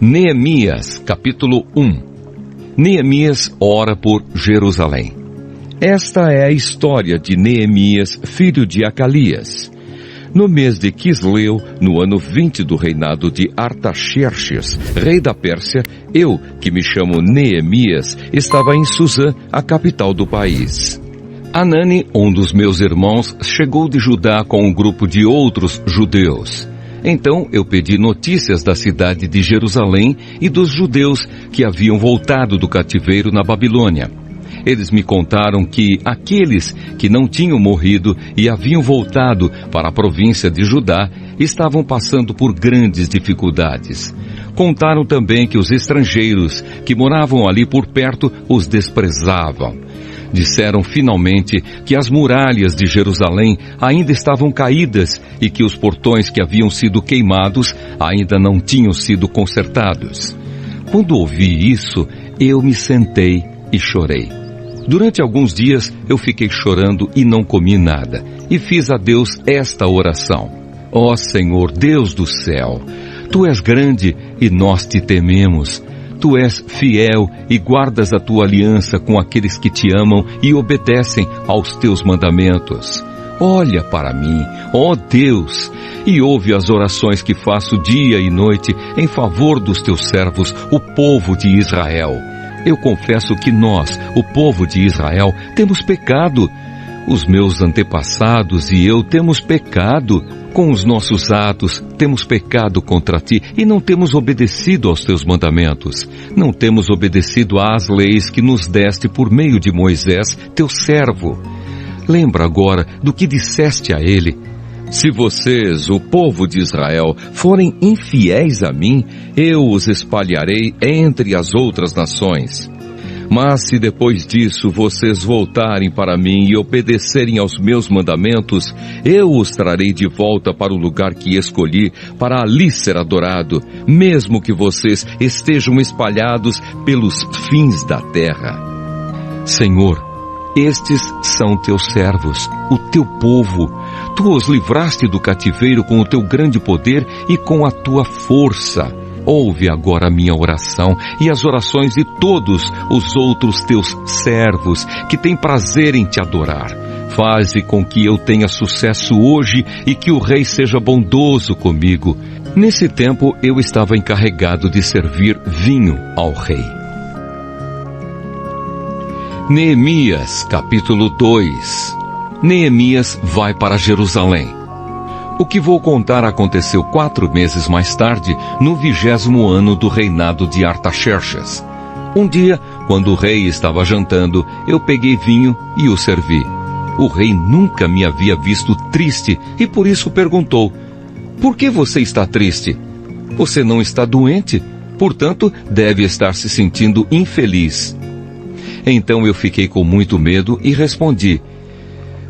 Neemias, capítulo 1. Neemias ora por Jerusalém. Esta é a história de Neemias, filho de Acalias. No mês de Quisleu, no ano 20 do reinado de Artaxerxes, rei da Pérsia, eu, que me chamo Neemias, estava em Suzã, a capital do país. Anani, um dos meus irmãos, chegou de Judá com um grupo de outros judeus. Então eu pedi notícias da cidade de Jerusalém e dos judeus que haviam voltado do cativeiro na Babilônia. Eles me contaram que aqueles que não tinham morrido e haviam voltado para a província de Judá estavam passando por grandes dificuldades. Contaram também que os estrangeiros que moravam ali por perto os desprezavam. Disseram finalmente que as muralhas de Jerusalém ainda estavam caídas e que os portões que haviam sido queimados ainda não tinham sido consertados. Quando ouvi isso, eu me sentei e chorei. Durante alguns dias eu fiquei chorando e não comi nada, e fiz a Deus esta oração: Ó Senhor, Deus do céu, Tu és grande e nós te tememos. Tu és fiel e guardas a tua aliança com aqueles que te amam e obedecem aos teus mandamentos. Olha para mim, ó Deus, e ouve as orações que faço dia e noite em favor dos teus servos, o povo de Israel. Eu confesso que nós, o povo de Israel, temos pecado. Os meus antepassados e eu temos pecado. Com os nossos atos, temos pecado contra ti e não temos obedecido aos teus mandamentos. Não temos obedecido às leis que nos deste por meio de Moisés, teu servo. Lembra agora do que disseste a ele: se vocês, o povo de Israel, forem infiéis a mim, eu os espalharei entre as outras nações. Mas se depois disso vocês voltarem para mim e obedecerem aos meus mandamentos, eu os trarei de volta para o lugar que escolhi, para ali ser adorado, mesmo que vocês estejam espalhados pelos fins da terra. Senhor, estes são teus servos, o teu povo. Tu os livraste do cativeiro com o teu grande poder e com a tua força. Ouve agora a minha oração e as orações de todos os outros teus servos que têm prazer em te adorar. Faze com que eu tenha sucesso hoje e que o rei seja bondoso comigo. Nesse tempo eu estava encarregado de servir vinho ao rei. Neemias, capítulo 2. Neemias vai para Jerusalém. O que vou contar aconteceu 4 meses mais tarde, no 20º ano do reinado de Artaxerxes. Um dia, quando o rei estava jantando, eu peguei vinho e o servi. O rei nunca me havia visto triste e por isso perguntou: por que você está triste? Você não está doente, portanto, deve estar se sentindo infeliz. Então eu fiquei com muito medo e respondi: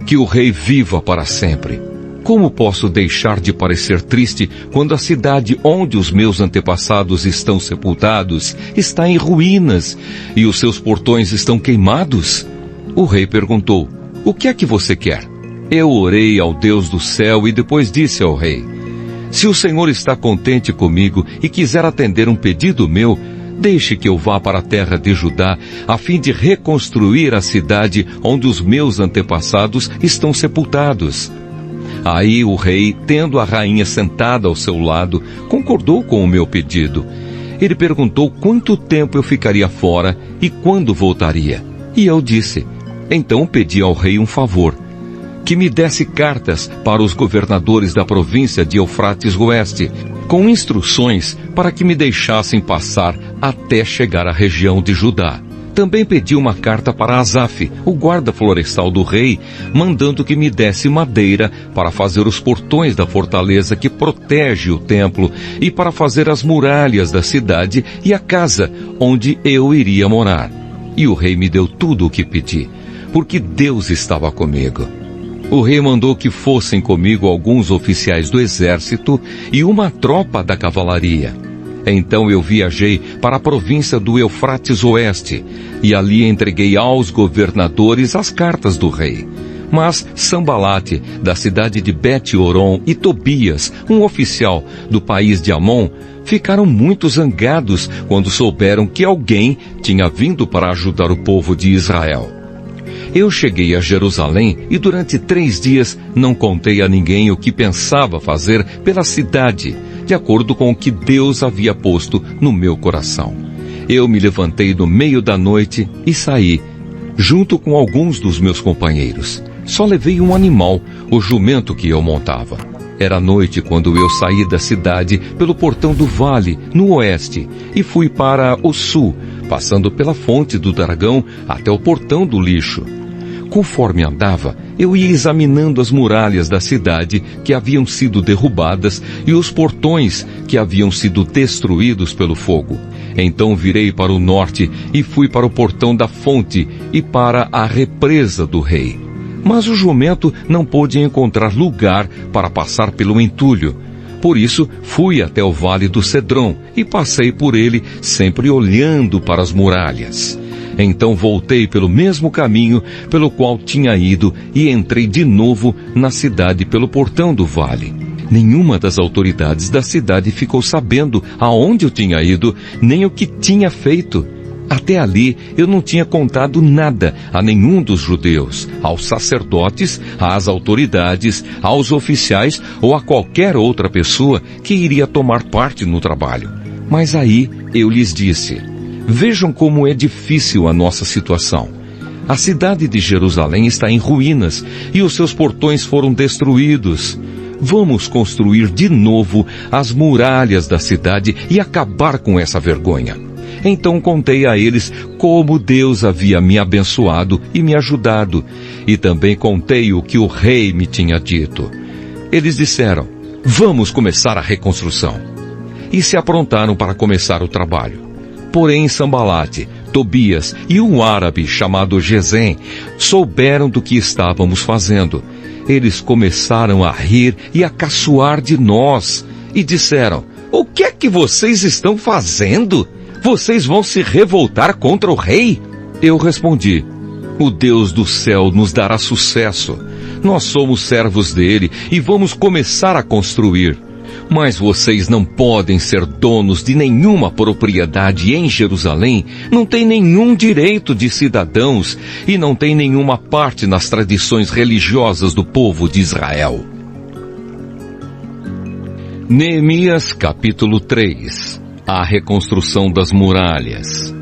que o rei viva para sempre. Como posso deixar de parecer triste quando a cidade onde os meus antepassados estão sepultados está em ruínas e os seus portões estão queimados? O rei perguntou: o que é que você quer? Eu orei ao Deus do céu e depois disse ao rei: se o Senhor está contente comigo e quiser atender um pedido meu, deixe que eu vá para a terra de Judá, a fim de reconstruir a cidade onde os meus antepassados estão sepultados. Aí o rei, tendo a rainha sentada ao seu lado, concordou com o meu pedido. Ele perguntou quanto tempo eu ficaria fora e quando voltaria. E eu disse: então pedi ao rei um favor, que me desse cartas para os governadores da província de Eufrates Oeste, com instruções para que me deixassem passar até chegar à região de Judá. Também pedi uma carta para Asaf, o guarda florestal do rei, mandando que me desse madeira para fazer os portões da fortaleza que protege o templo e para fazer as muralhas da cidade e a casa onde eu iria morar. E o rei me deu tudo o que pedi, porque Deus estava comigo. O rei mandou que fossem comigo alguns oficiais do exército e uma tropa da cavalaria. Então eu viajei para a província do Eufrates Oeste, e ali entreguei aos governadores as cartas do rei. Mas Sambalate, da cidade de Bet-Horon, e Tobias, um oficial do país de Amon, ficaram muito zangados quando souberam que alguém tinha vindo para ajudar o povo de Israel. Eu cheguei a Jerusalém e durante 3 dias não contei a ninguém o que pensava fazer pela cidade, de acordo com o que Deus havia posto no meu coração. Eu me levantei no meio da noite e saí, junto com alguns dos meus companheiros. Só levei um animal, o jumento que eu montava. Era noite quando eu saí da cidade pelo portão do vale, no oeste, e fui para o sul, passando pela fonte do dragão até o portão do lixo. Conforme andava, eu ia examinando as muralhas da cidade que haviam sido derrubadas e os portões que haviam sido destruídos pelo fogo. Então virei para o norte e fui para o portão da fonte e para a represa do rei. Mas o jumento não pôde encontrar lugar para passar pelo entulho. Por isso, fui até o vale do Cedron e passei por ele, sempre olhando para as muralhas. Então voltei pelo mesmo caminho pelo qual tinha ido e entrei de novo na cidade pelo portão do vale. Nenhuma das autoridades da cidade ficou sabendo aonde eu tinha ido, nem o que tinha feito. Até ali eu não tinha contado nada a nenhum dos judeus, aos sacerdotes, às autoridades, aos oficiais ou a qualquer outra pessoa que iria tomar parte no trabalho. Mas aí eu lhes disse: vejam como é difícil a nossa situação. A cidade de Jerusalém está em ruínas e os seus portões foram destruídos. Vamos construir de novo as muralhas da cidade e acabar com essa vergonha. Então contei a eles como Deus havia me abençoado e me ajudado, e também contei o que o rei me tinha dito. Eles disseram: vamos começar a reconstrução. E se aprontaram para começar o trabalho. Porém Sambalate, Tobias e um árabe chamado Gesem souberam do que estávamos fazendo. Eles começaram a rir e a caçoar de nós e disseram: o que é que vocês estão fazendo? Vocês vão se revoltar contra o rei? Eu respondi: o Deus do céu nos dará sucesso. Nós somos servos dele e vamos começar a construir. Mas vocês não podem ser donos de nenhuma propriedade em Jerusalém, não têm nenhum direito de cidadãos e não têm nenhuma parte nas tradições religiosas do povo de Israel. Neemias capítulo 3. A reconstrução das muralhas.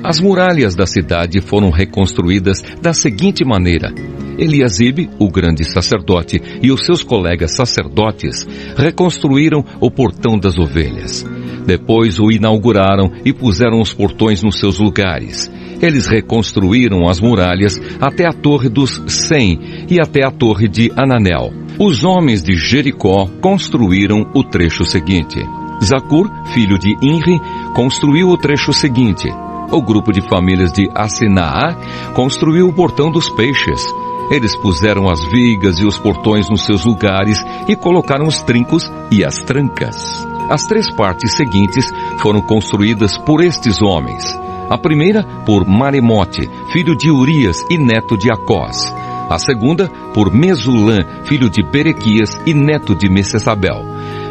As muralhas da cidade foram reconstruídas da seguinte maneira: Eliasibe, o grande sacerdote, e os seus colegas sacerdotes reconstruíram o portão das ovelhas. Depois o inauguraram e puseram os portões nos seus lugares. Eles reconstruíram as muralhas até a torre dos 100 e até a torre de Ananel. Os homens de Jericó construíram o trecho seguinte. Zacur, filho de Inri, construiu o trecho seguinte. O grupo de famílias de Assenaá construiu o portão dos peixes. Eles puseram as vigas e os portões nos seus lugares e colocaram os trincos e as trancas. As 3 partes seguintes foram construídas por estes homens. A primeira por Maremote, filho de Urias e neto de Acós. A segunda por Mesulã, filho de Berequias e neto de Messesabel.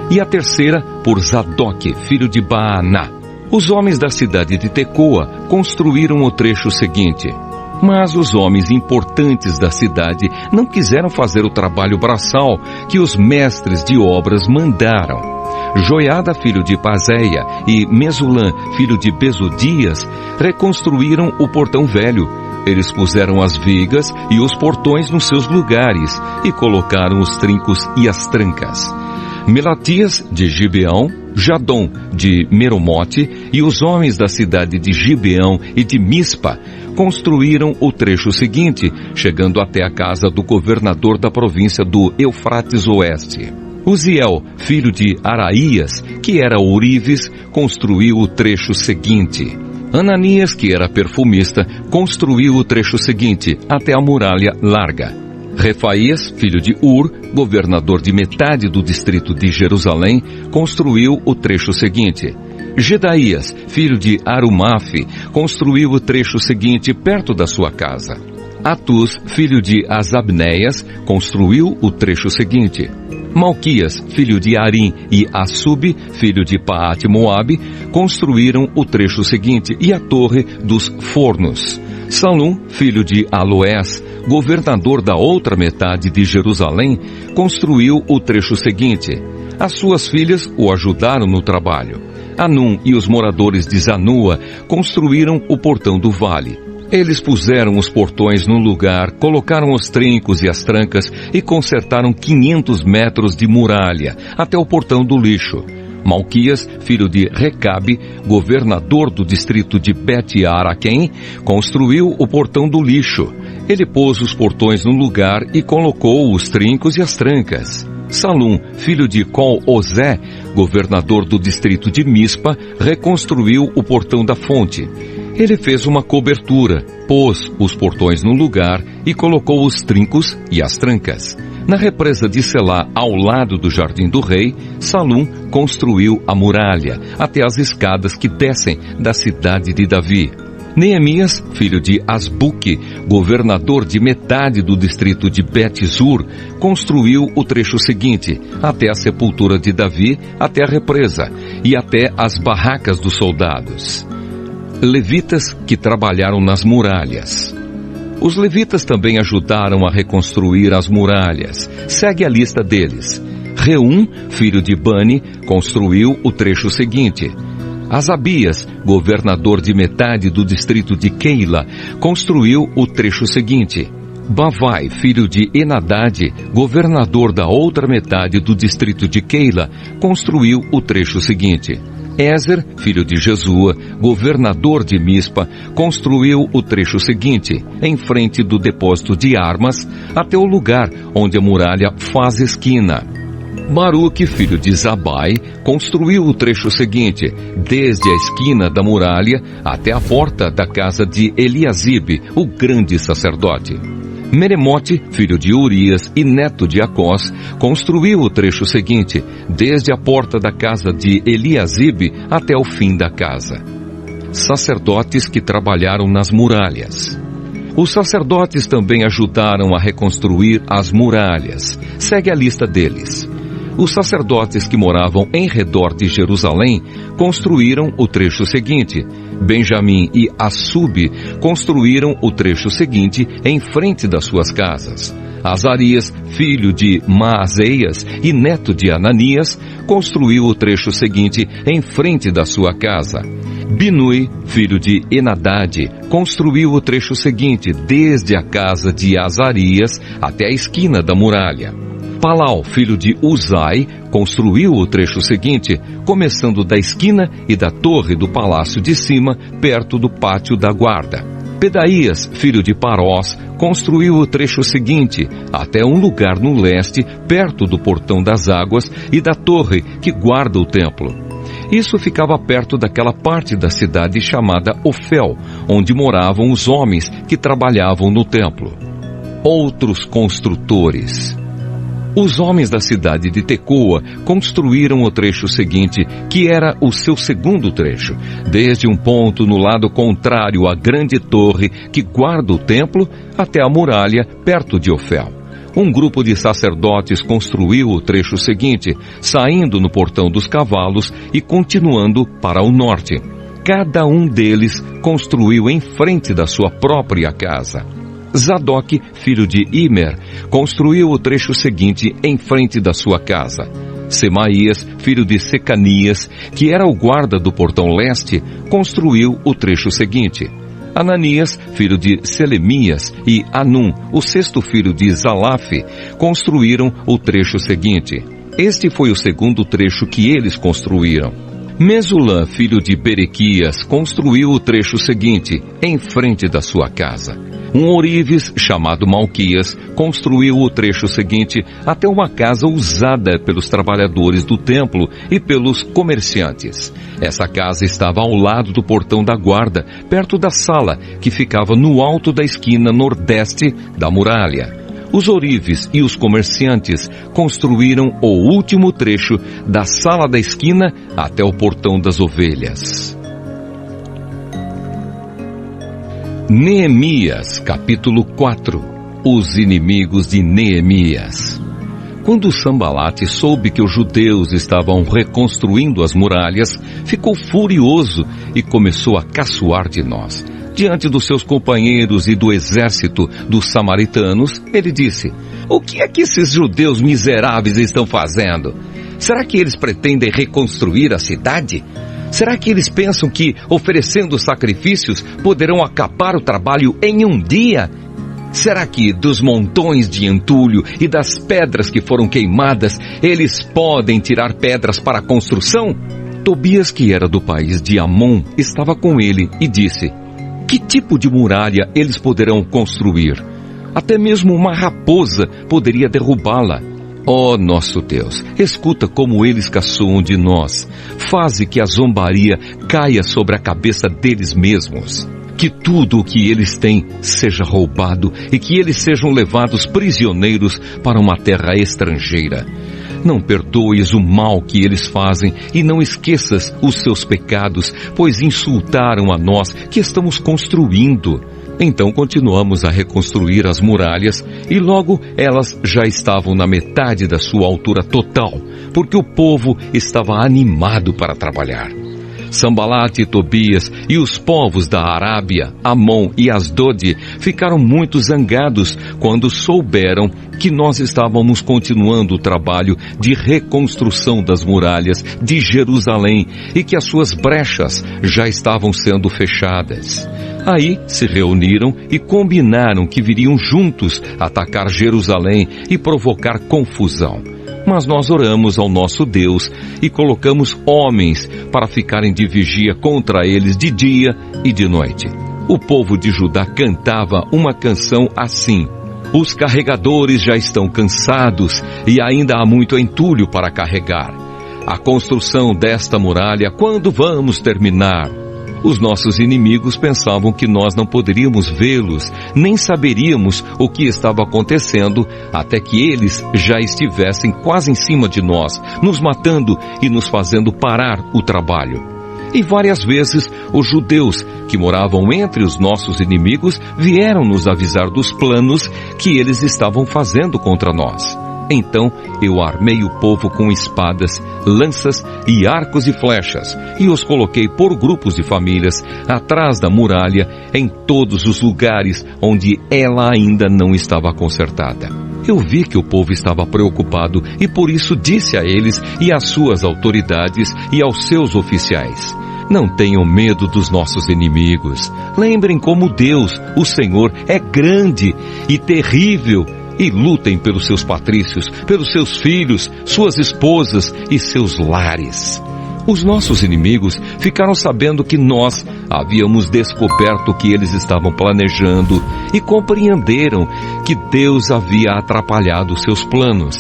E a terceira por Zadok, filho de Baaná. Os homens da cidade de Tecoa construíram o trecho seguinte. Mas os homens importantes da cidade não quiseram fazer o trabalho braçal que os mestres de obras mandaram. Joiada, filho de Pazéia, e Mesulã, filho de Besodias, reconstruíram o portão velho. Eles puseram as vigas e os portões nos seus lugares e colocaram os trincos e as trancas. Melatias, de Gibeão, Jadom, de Meromote, e os homens da cidade de Gibeão e de Mispa construíram o trecho seguinte, chegando até a casa do governador da província do Eufrates Oeste. Uziel, filho de Araías, que era ourives, construiu o trecho seguinte. Ananias, que era perfumista, construiu o trecho seguinte, até a muralha larga. Refaías, filho de Ur, governador de metade do distrito de Jerusalém, construiu o trecho seguinte. Gedaías, filho de Arumafe, construiu o trecho seguinte perto da sua casa. Atus, filho de Asabneias, construiu o trecho seguinte. Malquias, filho de Arim, e Assub, filho de Paate-Moabe, construíram o trecho seguinte e a torre dos fornos. Salum, filho de Aloés, governador da outra metade de Jerusalém, construiu o trecho seguinte. As suas filhas o ajudaram no trabalho. Anum e os moradores de Zanua construíram o portão do vale. Eles puseram os portões no lugar, colocaram os trincos e as trancas e consertaram 500 metros de muralha até o portão do lixo. Malquias, filho de Recabe, governador do distrito de Bet-Araquém, construiu o portão do lixo. Ele pôs os portões no lugar e colocou os trincos e as trancas. Salum, filho de Col-Ozé, governador do distrito de Mispa, reconstruiu o portão da fonte. Ele fez uma cobertura, pôs os portões no lugar e colocou os trincos e as trancas. Na represa de Selá, ao lado do jardim do rei, Salum construiu a muralha, até as escadas que descem da cidade de Davi. Neemias, filho de Asbuque, governador de metade do distrito de Bet-Zur, construiu o trecho seguinte, até a sepultura de Davi, até a represa, e até as barracas dos soldados. Levitas que trabalharam nas muralhas. Os levitas também ajudaram a reconstruir as muralhas. Segue a lista deles. Reum, filho de Bani, construiu o trecho seguinte. Asabias, governador de metade do distrito de Keila, construiu o trecho seguinte. Bavai, filho de Enadade, governador da outra metade do distrito de Keila, construiu o trecho seguinte. Ezer, filho de Jesua, governador de Mispa, construiu o trecho seguinte, em frente do depósito de armas, até o lugar onde a muralha faz esquina. Baruque, filho de Zabai, construiu o trecho seguinte, desde a esquina da muralha até a porta da casa de Eliasibe, o grande sacerdote. Meremote, filho de Urias e neto de Acós, construiu o trecho seguinte, desde a porta da casa de Eliasibe até o fim da casa. Sacerdotes que trabalharam nas muralhas. Os sacerdotes também ajudaram a reconstruir as muralhas. Segue a lista deles. Os sacerdotes que moravam em redor de Jerusalém construíram o trecho seguinte. Benjamim e Assub construíram o trecho seguinte em frente das suas casas. Azarias, filho de Maazeias e neto de Ananias, construiu o trecho seguinte em frente da sua casa. Binui, filho de Enadade, construiu o trecho seguinte desde a casa de Azarias até a esquina da muralha. Palau, filho de Uzai, construiu o trecho seguinte, começando da esquina e da torre do palácio de cima, perto do pátio da guarda. Pedaías, filho de Parós, construiu o trecho seguinte, até um lugar no leste, perto do portão das águas e da torre que guarda o templo. Isso ficava perto daquela parte da cidade chamada Ofel, onde moravam os homens que trabalhavam no templo. Outros construtores. Os homens da cidade de Tecoa construíram o trecho seguinte, que era o seu segundo trecho, desde um ponto no lado contrário à grande torre que guarda o templo até a muralha perto de Ofel. Um grupo de sacerdotes construiu o trecho seguinte, saindo no portão dos cavalos e continuando para o norte. Cada um deles construiu em frente da sua própria casa. Zadok, filho de Imer, construiu o trecho seguinte em frente da sua casa. Semaías, filho de Secanias, que era o guarda do portão leste, construiu o trecho seguinte. Ananias, filho de Selemias, e Anum, o sexto filho de Zalaf, construíram o trecho seguinte. Este foi o segundo trecho que eles construíram. Mesulã, filho de Berequias, construiu o trecho seguinte, em frente da sua casa. Um ourives, chamado Malquias, construiu o trecho seguinte até uma casa usada pelos trabalhadores do templo e pelos comerciantes. Essa casa estava ao lado do portão da guarda, perto da sala, que ficava no alto da esquina nordeste da muralha. Os ourives e os comerciantes construíram o último trecho da sala da esquina até o portão das ovelhas. Neemias, capítulo 4. Os inimigos de Neemias. Quando Sambalate soube que os judeus estavam reconstruindo as muralhas, ficou furioso e começou a caçoar de nós. Diante dos seus companheiros e do exército dos samaritanos, ele disse: "O que é que esses judeus miseráveis estão fazendo? Será que eles pretendem reconstruir a cidade? Será que eles pensam que, oferecendo sacrifícios, poderão acabar o trabalho em um dia? Será que dos montões de entulho e das pedras que foram queimadas, eles podem tirar pedras para a construção?" Tobias, que era do país de Amon, estava com ele e disse: "Que tipo de muralha eles poderão construir? Até mesmo uma raposa poderia derrubá-la. Ó nosso Deus, escuta como eles caçoam de nós. Faze que a zombaria caia sobre a cabeça deles mesmos. Que tudo o que eles têm seja roubado e que eles sejam levados prisioneiros para uma terra estrangeira. Não perdoes o mal que eles fazem e não esqueças os seus pecados, pois insultaram a nós que estamos construindo." Então continuamos a reconstruir as muralhas e logo elas já estavam na metade da sua altura total, porque o povo estava animado para trabalhar. Sambalate e Tobias e os povos da Arábia, Amon e Asdode ficaram muito zangados quando souberam que nós estávamos continuando o trabalho de reconstrução das muralhas de Jerusalém e que as suas brechas já estavam sendo fechadas. Aí se reuniram e combinaram que viriam juntos atacar Jerusalém e provocar confusão. Mas nós oramos ao nosso Deus e colocamos homens para ficarem de vigia contra eles de dia e de noite. O povo de Judá cantava uma canção assim: "Os carregadores já estão cansados e ainda há muito entulho para carregar. A construção desta muralha, quando vamos terminar?" Os nossos inimigos pensavam que nós não poderíamos vê-los, nem saberíamos o que estava acontecendo, até que eles já estivessem quase em cima de nós, nos matando e nos fazendo parar o trabalho. E várias vezes os judeus que moravam entre os nossos inimigos vieram nos avisar dos planos que eles estavam fazendo contra nós. Então eu armei o povo com espadas, lanças e arcos e flechas, e os coloquei por grupos de famílias atrás da muralha, em todos os lugares onde ela ainda não estava consertada. Eu vi que o povo estava preocupado e por isso disse a eles e às suas autoridades e aos seus oficiais: "Não tenham medo dos nossos inimigos. Lembrem como Deus, o Senhor, é grande e terrível, e lutem pelos seus patrícios, pelos seus filhos, suas esposas e seus lares." Os nossos inimigos ficaram sabendo que nós havíamos descoberto o que eles estavam planejando e compreenderam que Deus havia atrapalhado seus planos.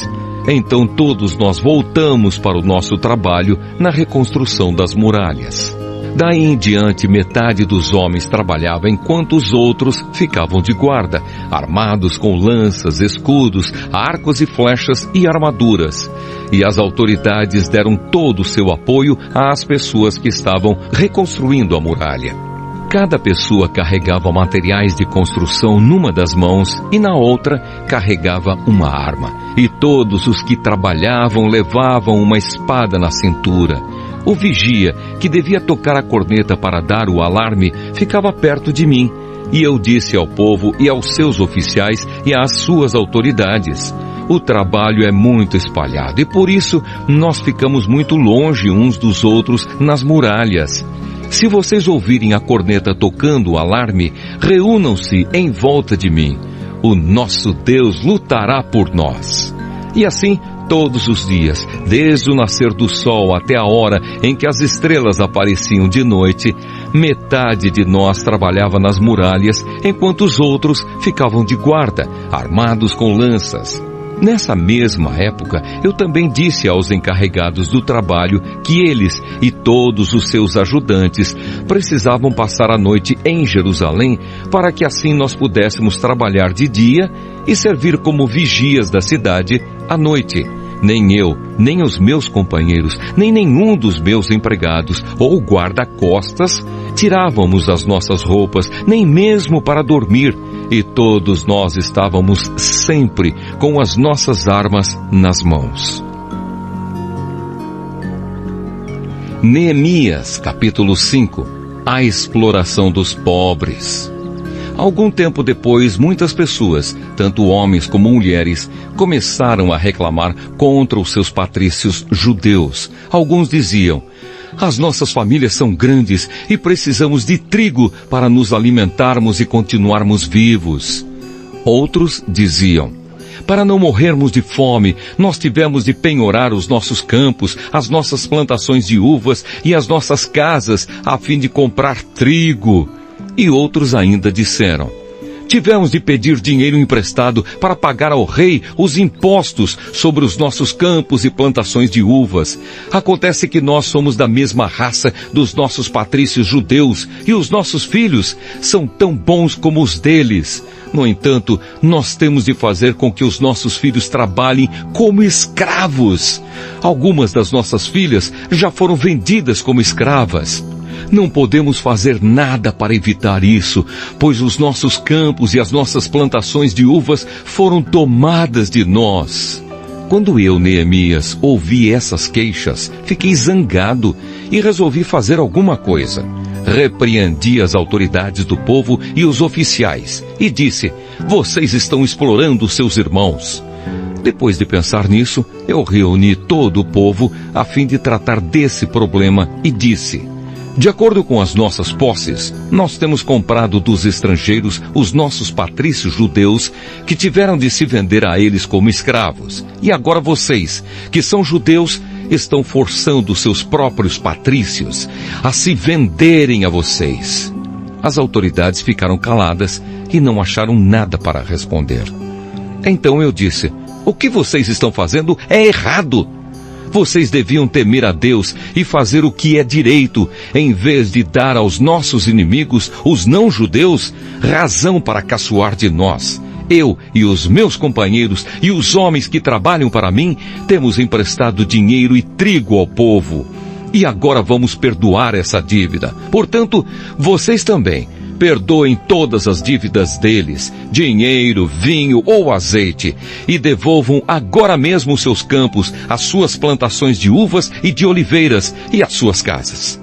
Então todos nós voltamos para o nosso trabalho na reconstrução das muralhas. Daí em diante, metade dos homens trabalhava enquanto os outros ficavam de guarda, armados com lanças, escudos, arcos e flechas e armaduras. E as autoridades deram todo o seu apoio às pessoas que estavam reconstruindo a muralha. Cada pessoa carregava materiais de construção numa das mãos e na outra carregava uma arma. E todos os que trabalhavam levavam uma espada na cintura. O vigia, que devia tocar a corneta para dar o alarme, ficava perto de mim, e eu disse ao povo e aos seus oficiais e às suas autoridades: "O trabalho é muito espalhado e por isso nós ficamos muito longe uns dos outros nas muralhas. Se vocês ouvirem a corneta tocando o alarme, reúnam-se em volta de mim. O nosso Deus lutará por nós." E assim, todos os dias, desde o nascer do sol até a hora em que as estrelas apareciam de noite, metade de nós trabalhava nas muralhas, enquanto os outros ficavam de guarda, armados com lanças. Nessa mesma época, eu também disse aos encarregados do trabalho que eles e todos os seus ajudantes precisavam passar a noite em Jerusalém, para que assim nós pudéssemos trabalhar de dia e servir como vigias da cidade à noite. Nem eu, nem os meus companheiros, nem nenhum dos meus empregados ou guarda-costas tirávamos as nossas roupas, nem mesmo para dormir, e todos nós estávamos sempre com as nossas armas nas mãos. Neemias, capítulo 5. A exploração dos pobres. Algum tempo depois, muitas pessoas, tanto homens como mulheres, começaram a reclamar contra os seus patrícios judeus. Alguns diziam: as nossas famílias são grandes e precisamos de trigo para nos alimentarmos e continuarmos vivos. Outros diziam: para não morrermos de fome, nós tivemos de penhorar os nossos campos, as nossas plantações de uvas e as nossas casas, a fim de comprar trigo. E outros ainda disseram: tivemos de pedir dinheiro emprestado para pagar ao rei os impostos sobre os nossos campos e plantações de uvas. Acontece que nós somos da mesma raça dos nossos patrícios judeus e os nossos filhos são tão bons como os deles. No entanto, nós temos de fazer com que os nossos filhos trabalhem como escravos. Algumas das nossas filhas já foram vendidas como escravas. Não podemos fazer nada para evitar isso, pois os nossos campos e as nossas plantações de uvas foram tomadas de nós. Quando eu, Neemias, ouvi essas queixas, fiquei zangado e resolvi fazer alguma coisa. Repreendi as autoridades do povo e os oficiais e disse: vocês estão explorando seus irmãos. Depois de pensar nisso, eu reuni todo o povo a fim de tratar desse problema e disse: de acordo com as nossas posses, nós temos comprado dos estrangeiros os nossos patrícios judeus que tiveram de se vender a eles como escravos. E agora vocês, que são judeus, estão forçando seus próprios patrícios a se venderem a vocês. As autoridades ficaram caladas e não acharam nada para responder. Então eu disse: o que vocês estão fazendo é errado. Vocês deviam temer a Deus e fazer o que é direito, em vez de dar aos nossos inimigos, os não-judeus, razão para caçoar de nós. Eu e os meus companheiros e os homens que trabalham para mim, temos emprestado dinheiro e trigo ao povo. E agora vamos perdoar essa dívida. Portanto, vocês também perdoem todas as dívidas deles, dinheiro, vinho ou azeite, e devolvam agora mesmo os seus campos, as suas plantações de uvas e de oliveiras e as suas casas.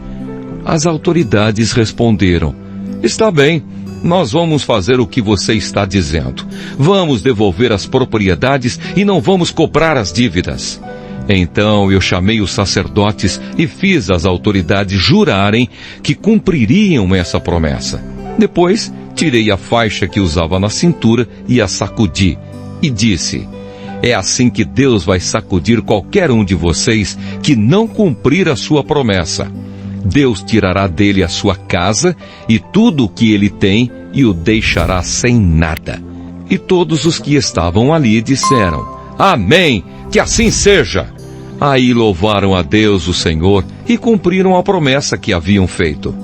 As autoridades responderam: está bem, nós vamos fazer o que você está dizendo. Vamos devolver as propriedades e não vamos cobrar as dívidas. Então eu chamei os sacerdotes e fiz as autoridades jurarem que cumpririam essa promessa. Depois, tirei a faixa que usava na cintura e a sacudi, e disse: é assim que Deus vai sacudir qualquer um de vocês que não cumprir a sua promessa. Deus tirará dele a sua casa e tudo o que ele tem e o deixará sem nada. E todos os que estavam ali disseram: amém, que assim seja. Aí louvaram a Deus, o Senhor, e cumpriram a promessa que haviam feito.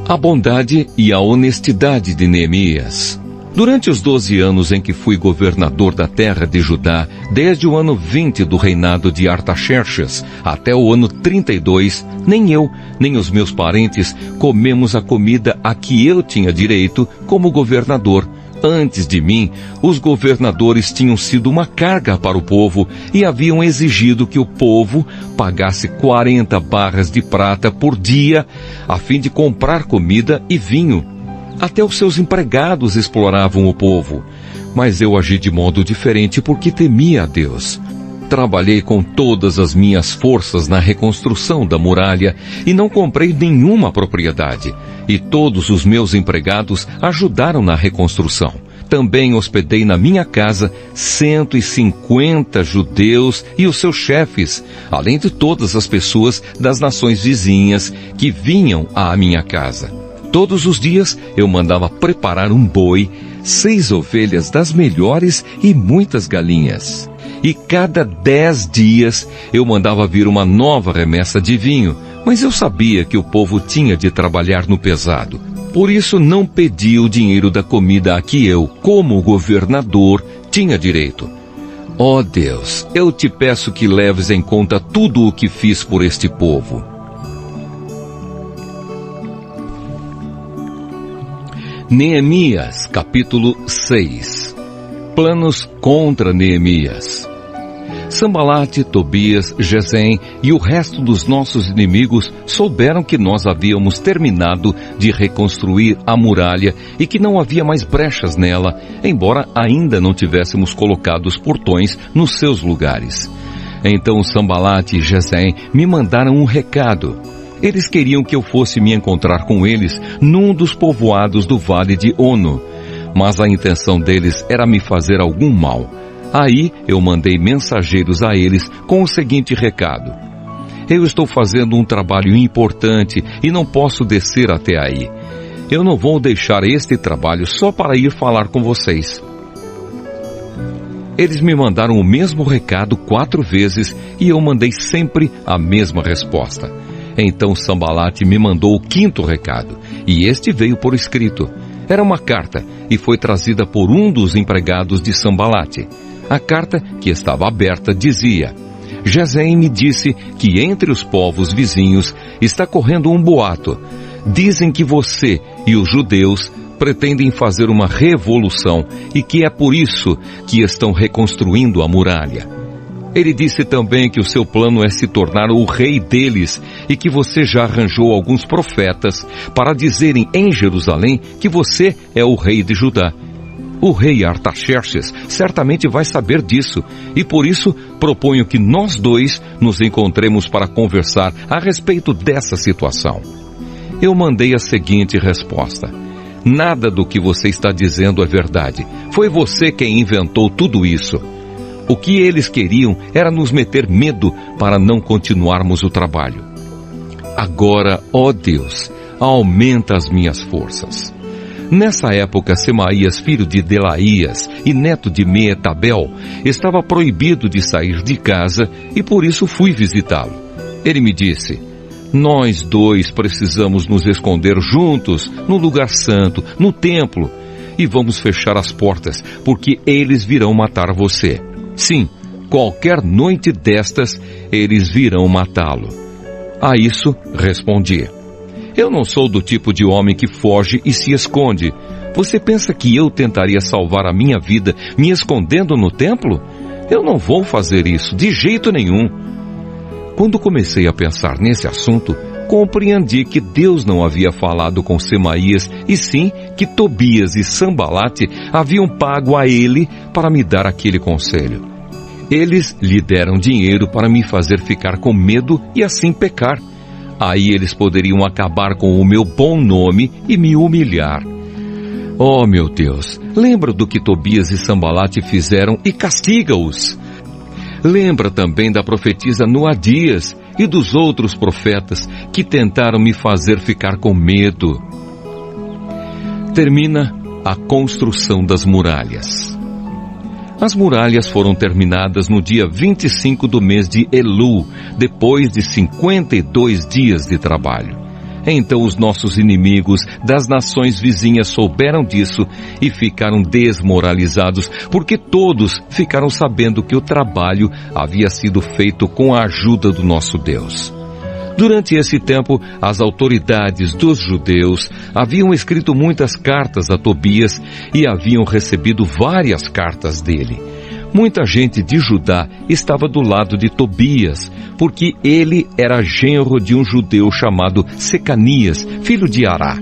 A bondade e a honestidade de Neemias. Durante os 12 anos em que fui governador da terra de Judá, desde o ano 20 do reinado de Artaxerxes até o ano 32, nem eu, nem os meus parentes comemos a comida a que eu tinha direito como governador. Antes de mim, os governadores tinham sido uma carga para o povo e haviam exigido que o povo pagasse 40 barras de prata por dia a fim de comprar comida e vinho. Até os seus empregados exploravam o povo. Mas eu agi de modo diferente porque temia a Deus. Trabalhei com todas as minhas forças na reconstrução da muralha e não comprei nenhuma propriedade. E todos os meus empregados ajudaram na reconstrução. Também hospedei na minha casa 150 judeus e os seus chefes, além de todas as pessoas das nações vizinhas que vinham à minha casa. Todos os dias eu mandava preparar um boi, 6 ovelhas das melhores e muitas galinhas. E cada 10 dias eu mandava vir uma nova remessa de vinho, mas eu sabia que o povo tinha de trabalhar no pesado. Por isso não pedi o dinheiro da comida a que eu, como governador, tinha direito. Ó Deus, eu te peço que leves em conta tudo o que fiz por este povo. Neemias, capítulo 6. Planos contra Neemias. Sanbalate, Tobias, Gesem e o resto dos nossos inimigos souberam que nós havíamos terminado de reconstruir a muralha e que não havia mais brechas nela, embora ainda não tivéssemos colocado os portões nos seus lugares. Então Sanbalate e Gesem me mandaram um recado. Eles queriam que eu fosse me encontrar com eles num dos povoados do Vale de Ono, mas a intenção deles era me fazer algum mal. Aí eu mandei mensageiros a eles com o seguinte recado: eu estou fazendo um trabalho importante e não posso descer até aí. Eu não vou deixar este trabalho só para ir falar com vocês. Eles me mandaram o mesmo recado 4 vezes e eu mandei sempre a mesma resposta. Então Sanbalate me mandou o 5º recado, e este veio por escrito. Era uma carta e foi trazida por um dos empregados de Sanbalate. A carta, que estava aberta, dizia: Gesem me disse que entre os povos vizinhos está correndo um boato. Dizem que você e os judeus pretendem fazer uma revolução e que é por isso que estão reconstruindo a muralha. Ele disse também que o seu plano é se tornar o rei deles e que você já arranjou alguns profetas para dizerem em Jerusalém que você é o rei de Judá. O rei Artaxerxes certamente vai saber disso e por isso proponho que nós dois nos encontremos para conversar a respeito dessa situação. Eu mandei a seguinte resposta: nada do que você está dizendo é verdade. Foi você quem inventou tudo isso. O que eles queriam era nos meter medo para não continuarmos o trabalho. Agora, ó Deus, aumenta as minhas forças. Nessa época, Semaías, filho de Delaías e neto de Meetabel, estava proibido de sair de casa e por isso fui visitá-lo. Ele me disse: nós dois precisamos nos esconder juntos no lugar santo, no templo, e vamos fechar as portas, porque eles virão matar você. Sim, qualquer noite destas, eles virão matá-lo. A isso respondi: eu não sou do tipo de homem que foge e se esconde. Você pensa que eu tentaria salvar a minha vida me escondendo no templo? Eu não vou fazer isso, de jeito nenhum. Quando comecei a pensar nesse assunto, compreendi que Deus não havia falado com Semaías, e sim que Tobias e Sanbalate haviam pago a ele para me dar aquele conselho. Eles lhe deram dinheiro para me fazer ficar com medo e assim pecar. Aí eles poderiam acabar com o meu bom nome e me humilhar. Oh, meu Deus, lembra do que Tobias e Sanbalate fizeram e castiga-os. Lembra também da profetisa Noadias e dos outros profetas que tentaram me fazer ficar com medo. Termina a construção das muralhas. As muralhas foram terminadas no dia 25 do mês de Elu, depois de 52 dias de trabalho. Então os nossos inimigos das nações vizinhas souberam disso e ficaram desmoralizados, porque todos ficaram sabendo que o trabalho havia sido feito com a ajuda do nosso Deus. Durante esse tempo, as autoridades dos judeus haviam escrito muitas cartas a Tobias e haviam recebido várias cartas dele. Muita gente de Judá estava do lado de Tobias, porque ele era genro de um judeu chamado Secanias, filho de Ará.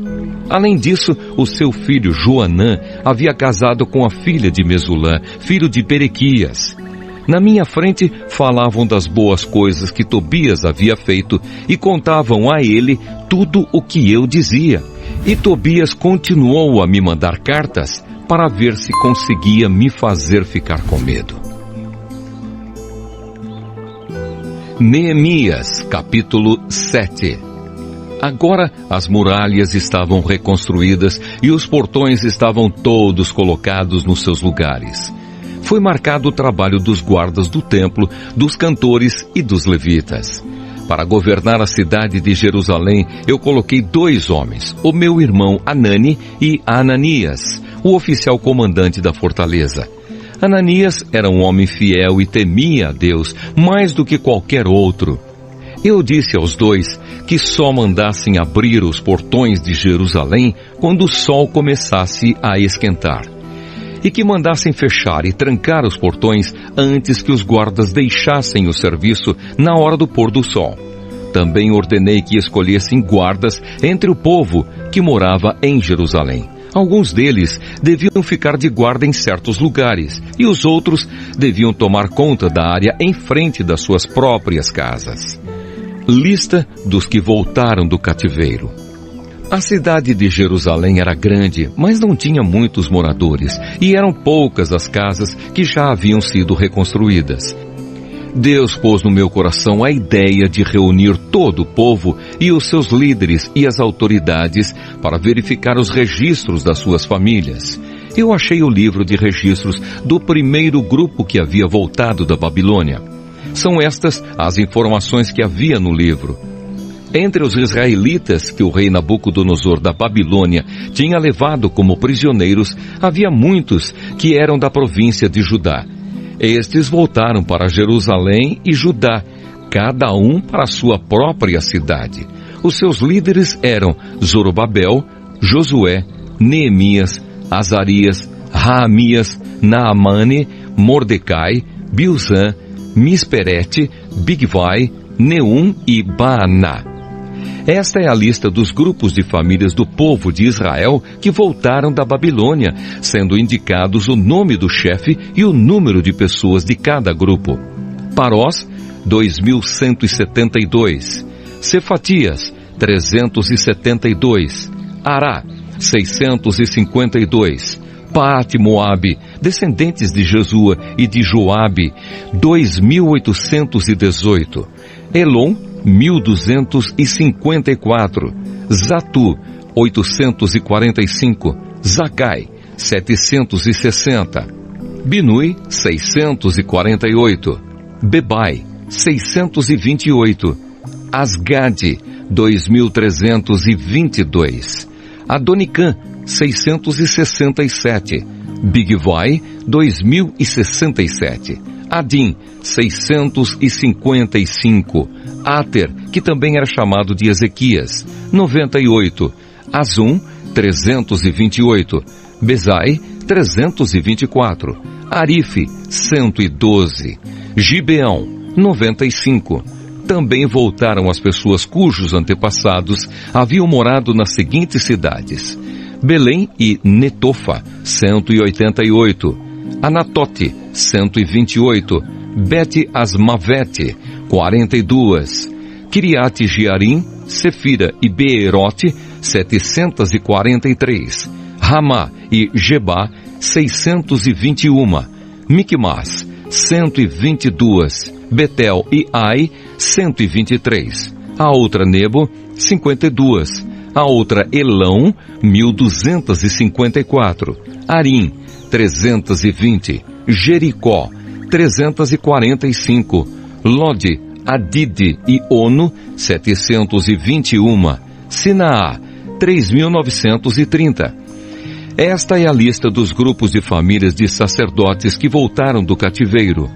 Além disso, o seu filho Joanã havia casado com a filha de Mesulã, filho de Berequias. Na minha frente falavam das boas coisas que Tobias havia feito e contavam a ele tudo o que eu dizia. E Tobias continuou a me mandar cartas para ver se conseguia me fazer ficar com medo. Neemias, capítulo 7. Agora as muralhas estavam reconstruídas e os portões estavam todos colocados nos seus lugares. Foi marcado o trabalho dos guardas do templo, dos cantores e dos levitas. Para governar a cidade de Jerusalém, eu coloquei 2 homens, o meu irmão Anani e Ananias, o oficial comandante da fortaleza. Ananias era um homem fiel e temia a Deus mais do que qualquer outro. Eu disse aos dois que só mandassem abrir os portões de Jerusalém quando o sol começasse a esquentar, e que mandassem fechar e trancar os portões antes que os guardas deixassem o serviço na hora do pôr do sol. Também ordenei que escolhessem guardas entre o povo que morava em Jerusalém. Alguns deles deviam ficar de guarda em certos lugares, e os outros deviam tomar conta da área em frente das suas próprias casas. Lista dos que voltaram do cativeiro. A cidade de Jerusalém era grande, mas não tinha muitos moradores, e eram poucas as casas que já haviam sido reconstruídas. Deus pôs no meu coração a ideia de reunir todo o povo e os seus líderes e as autoridades para verificar os registros das suas famílias. Eu achei o livro de registros do primeiro grupo que havia voltado da Babilônia. São estas as informações que havia no livro. Entre os israelitas que o rei Nabucodonosor da Babilônia tinha levado como prisioneiros, havia muitos que eram da província de Judá. Estes voltaram para Jerusalém e Judá, cada um para a sua própria cidade. Os seus líderes eram Zorobabel, Josué, Neemias, Azarias, Raamias, Naamane, Mordecai, Bilzã, Misperete, Bigvai, Neum e Baaná. Esta é a lista dos grupos de famílias do povo de Israel que voltaram da Babilônia, sendo indicados o nome do chefe e o número de pessoas de cada grupo. Parós, 2.172. Cefatias, 372. Ará, 652. Paate-Moabe, descendentes de Jesua e de Joabe, 2.818. Elon, 1.254, Zatu, 845, Zacai, 760, Binui, 648, Bebai, 628, Asgade, 2.322, Adonicã, 667, Bigvai, 2.067, Adim, 655, Ater, que também era chamado de Ezequias, 98, Azum, 328, Bezai, 324, Arife, 112, Gibeão, 95. Também voltaram as pessoas cujos antepassados haviam morado nas seguintes cidades: Belém e Netofa, 188, Anatote, 128, Bet-Asmavete, 42, Kiriate Jearim, Sefira e Beerote, 743, Ramá e Gebá, 621, Micmas, 122, Betel e Ai, 123, a outra Nebo, 52, a outra Elão, 1254, Arim, 320, Jericó, 345, Lode, Adide e Ono, 721, Sinaá, 3.930. Esta é a lista dos grupos de famílias de sacerdotes que voltaram do cativeiro.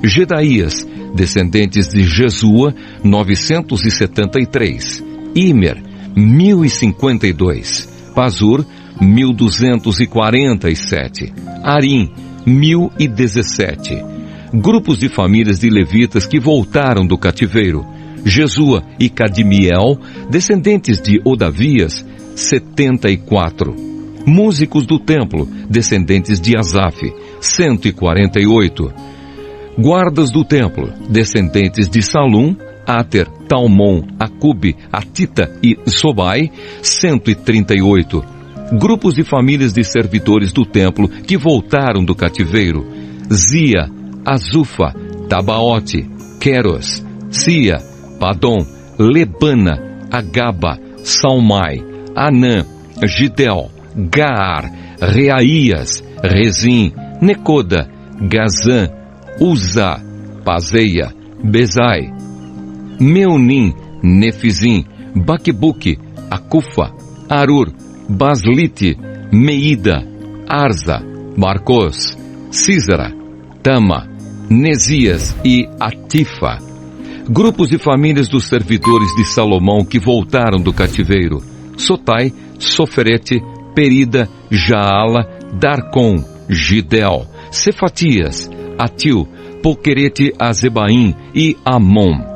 Gedaías, descendentes de Jesua, 973. Imer, 1052. Pazur, 1247. Arim, 1017. Grupos de famílias de levitas que voltaram do cativeiro. Jesua e Cadmiel, descendentes de Odavias, 74. Músicos do templo, descendentes de Asaf, 148. Guardas do templo, descendentes de Salum, Ater, Talmon, Acube, Atita e Sobai, 138. Grupos de famílias de servidores do templo que voltaram do cativeiro: Zia, Azufa, Tabaote, Queros, Sia, Padom, Lebana, Agaba, Salmai, Anã, Gidel, Gaar, Reaías, Rezim, Necoda, Gazã, Uzá, Pazeia, Bezai, Meunim, Nefizim, Baquebuque, Acufa, Arur, Baslite, Meida, Arza, Marcos, Císara, Tama, Nesias e Atifa. Grupos de famílias dos servidores de Salomão que voltaram do cativeiro: Sotai, Soferete, Perida, Jaala, Darcon, Gidel, Cefatias, Atil, Poquerete, Azebaim e Amon.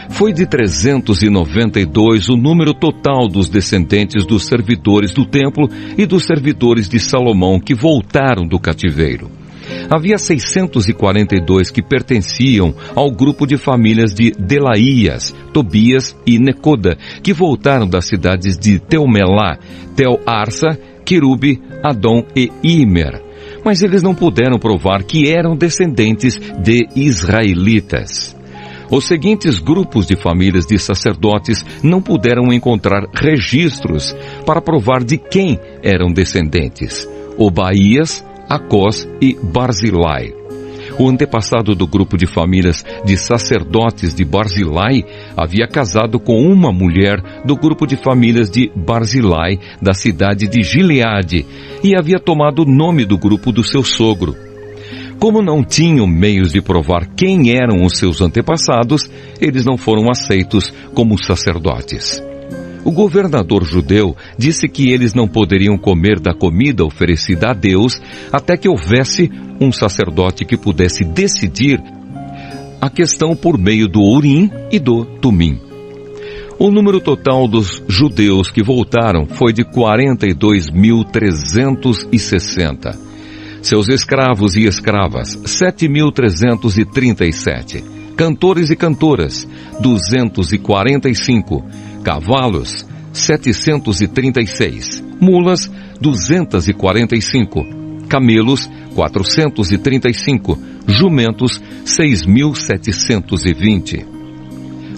Foi de 392 o número total dos descendentes dos servidores do templo e dos servidores de Salomão que voltaram do cativeiro. Havia 642 que pertenciam ao grupo de famílias de Delaías, Tobias e Necoda, que voltaram das cidades de Teumelá, Tel-Arsa, Querube, Adom e Imer. Mas eles não puderam provar que eram descendentes de israelitas. Os seguintes grupos de famílias de sacerdotes não puderam encontrar registros para provar de quem eram descendentes: Obaías, Acós e Barzilai. O antepassado do grupo de famílias de sacerdotes de Barzilai havia casado com uma mulher do grupo de famílias de Barzilai, da cidade de Gileade, e havia tomado o nome do grupo do seu sogro. Como não tinham meios de provar quem eram os seus antepassados, eles não foram aceitos como sacerdotes. O governador judeu disse que eles não poderiam comer da comida oferecida a Deus até que houvesse um sacerdote que pudesse decidir a questão por meio do Urim e do Tumim. O número total dos judeus que voltaram foi de 42.360. Seus escravos e escravas, 7.337. Cantores e cantoras, 245. Cavalos, 736. Mulas, 245. Camelos, 435. Jumentos, 6.720.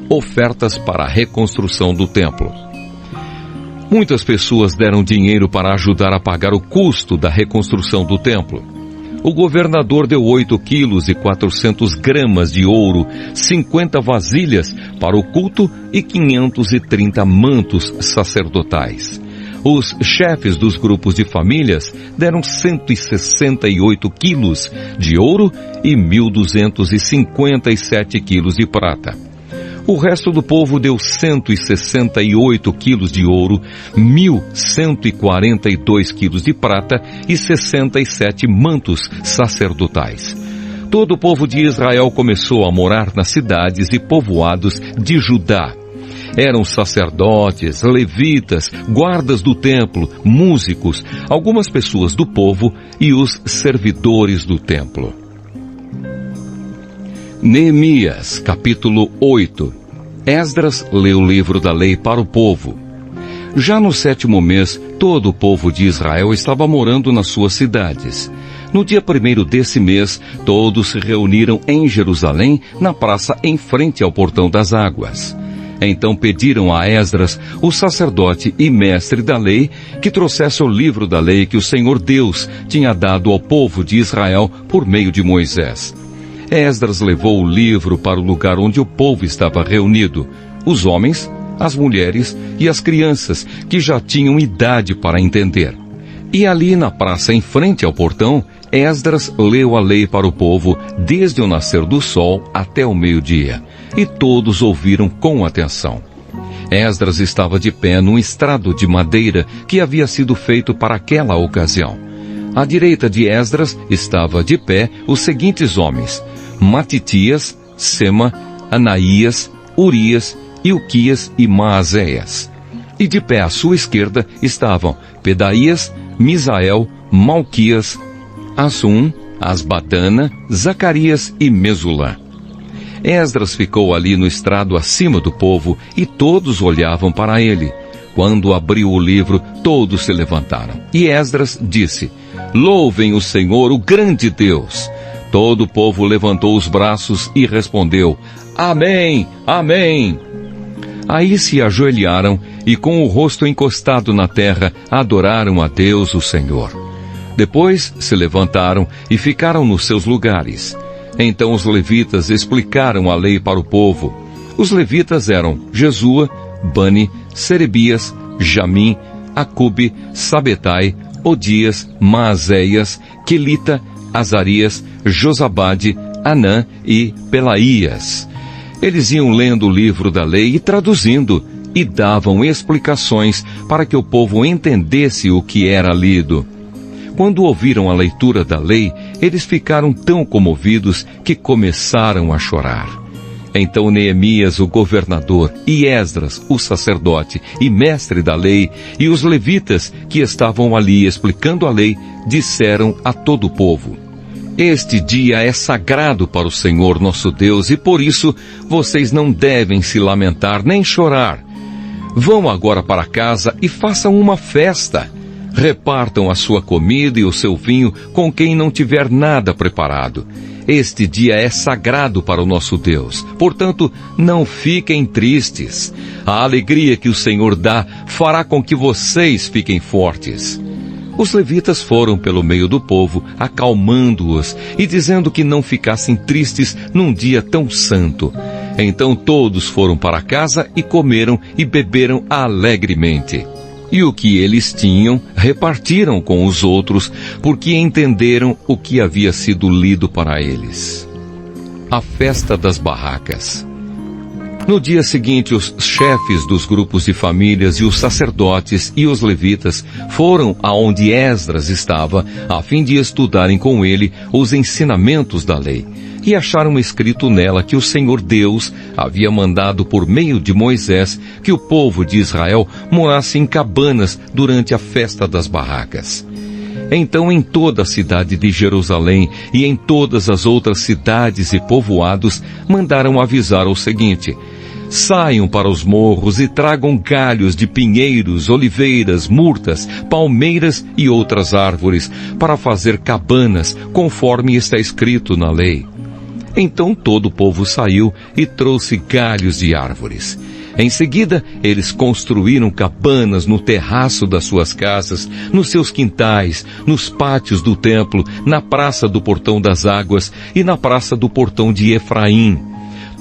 Ofertas para a reconstrução do templo. Muitas pessoas deram dinheiro para ajudar a pagar o custo da reconstrução do templo. O governador deu 8 quilos e 400 gramas de ouro, 50 vasilhas para o culto e 530 mantos sacerdotais. Os chefes dos grupos de famílias deram 168 quilos de ouro e 1.257 quilos de prata. O resto do povo deu 168 quilos de ouro, 1.142 quilos de prata e 67 mantos sacerdotais. Todo o povo de Israel começou a morar nas cidades e povoados de Judá. Eram sacerdotes, levitas, guardas do templo, músicos, algumas pessoas do povo e os servidores do templo. Neemias, capítulo 8. Esdras leu o livro da lei para o povo. Já no 7º mês, todo o povo de Israel estava morando nas suas cidades. No dia 1º desse mês, todos se reuniram em Jerusalém, na praça em frente ao Portão das Águas. Então pediram a Esdras, o sacerdote e mestre da lei, que trouxesse o livro da lei que o Senhor Deus tinha dado ao povo de Israel por meio de Moisés. Esdras levou o livro para o lugar onde o povo estava reunido, os homens, as mulheres e as crianças, que já tinham idade para entender. E ali na praça em frente ao portão, Esdras leu a lei para o povo desde o nascer do sol até o meio-dia, e todos ouviram com atenção. Esdras estava de pé num estrado de madeira que havia sido feito para aquela ocasião. À direita de Esdras estava de pé os seguintes homens: Matitias, Sema, Anaías, Urias, Ilquias e Maazéias. E de pé à sua esquerda estavam Pedaías, Misael, Malquias, Assum, Asbadana, Zacarias e Mesulã. Esdras ficou ali no estrado acima do povo e todos olhavam para ele. Quando abriu o livro, todos se levantaram. E Esdras disse: Louvem o Senhor, o grande Deus. Todo o povo levantou os braços e respondeu: Amém, Amém. Aí se ajoelharam e com o rosto encostado na terra adoraram a Deus o Senhor. Depois se levantaram e ficaram nos seus lugares. Então os levitas explicaram a lei para o povo. Os levitas eram Jesua, Bani, Serebias, Jamim, Acube, Sabetai, Odias, Maazéias, Quelita, Azarias, Josabade, Anã e Pelaías. Eles iam lendo o livro da lei e traduzindo, e davam explicações para que o povo entendesse o que era lido. Quando ouviram a leitura da lei, eles ficaram tão comovidos que começaram a chorar. Então Neemias, o governador, e Esdras, o sacerdote e mestre da lei, e os levitas que estavam ali explicando a lei, disseram a todo o povo: Este dia é sagrado para o Senhor nosso Deus, e por isso vocês não devem se lamentar nem chorar. Vão agora para casa e façam uma festa. Repartam a sua comida e o seu vinho com quem não tiver nada preparado. Este dia é sagrado para o nosso Deus. Portanto, não fiquem tristes. A alegria que o Senhor dá fará com que vocês fiquem fortes. Os levitas foram pelo meio do povo, acalmando-os e dizendo que não ficassem tristes num dia tão santo. Então todos foram para casa e comeram e beberam alegremente. E o que eles tinham, repartiram com os outros, porque entenderam o que havia sido lido para eles. A festa das barracas. No dia seguinte, os chefes dos grupos de famílias e os sacerdotes e os levitas foram aonde Esdras estava, a fim de estudarem com ele os ensinamentos da lei. E acharam escrito nela que o Senhor Deus havia mandado por meio de Moisés que o povo de Israel morasse em cabanas durante a festa das barracas. Então em toda a cidade de Jerusalém e em todas as outras cidades e povoados mandaram avisar o seguinte: Saiam para os morros e tragam galhos de pinheiros, oliveiras, murtas, palmeiras e outras árvores para fazer cabanas, conforme está escrito na lei. Então todo o povo saiu e trouxe galhos de árvores. Em seguida, eles construíram cabanas no terraço das suas casas, nos seus quintais, nos pátios do templo, na praça do Portão das Águas e na praça do Portão de Efraim.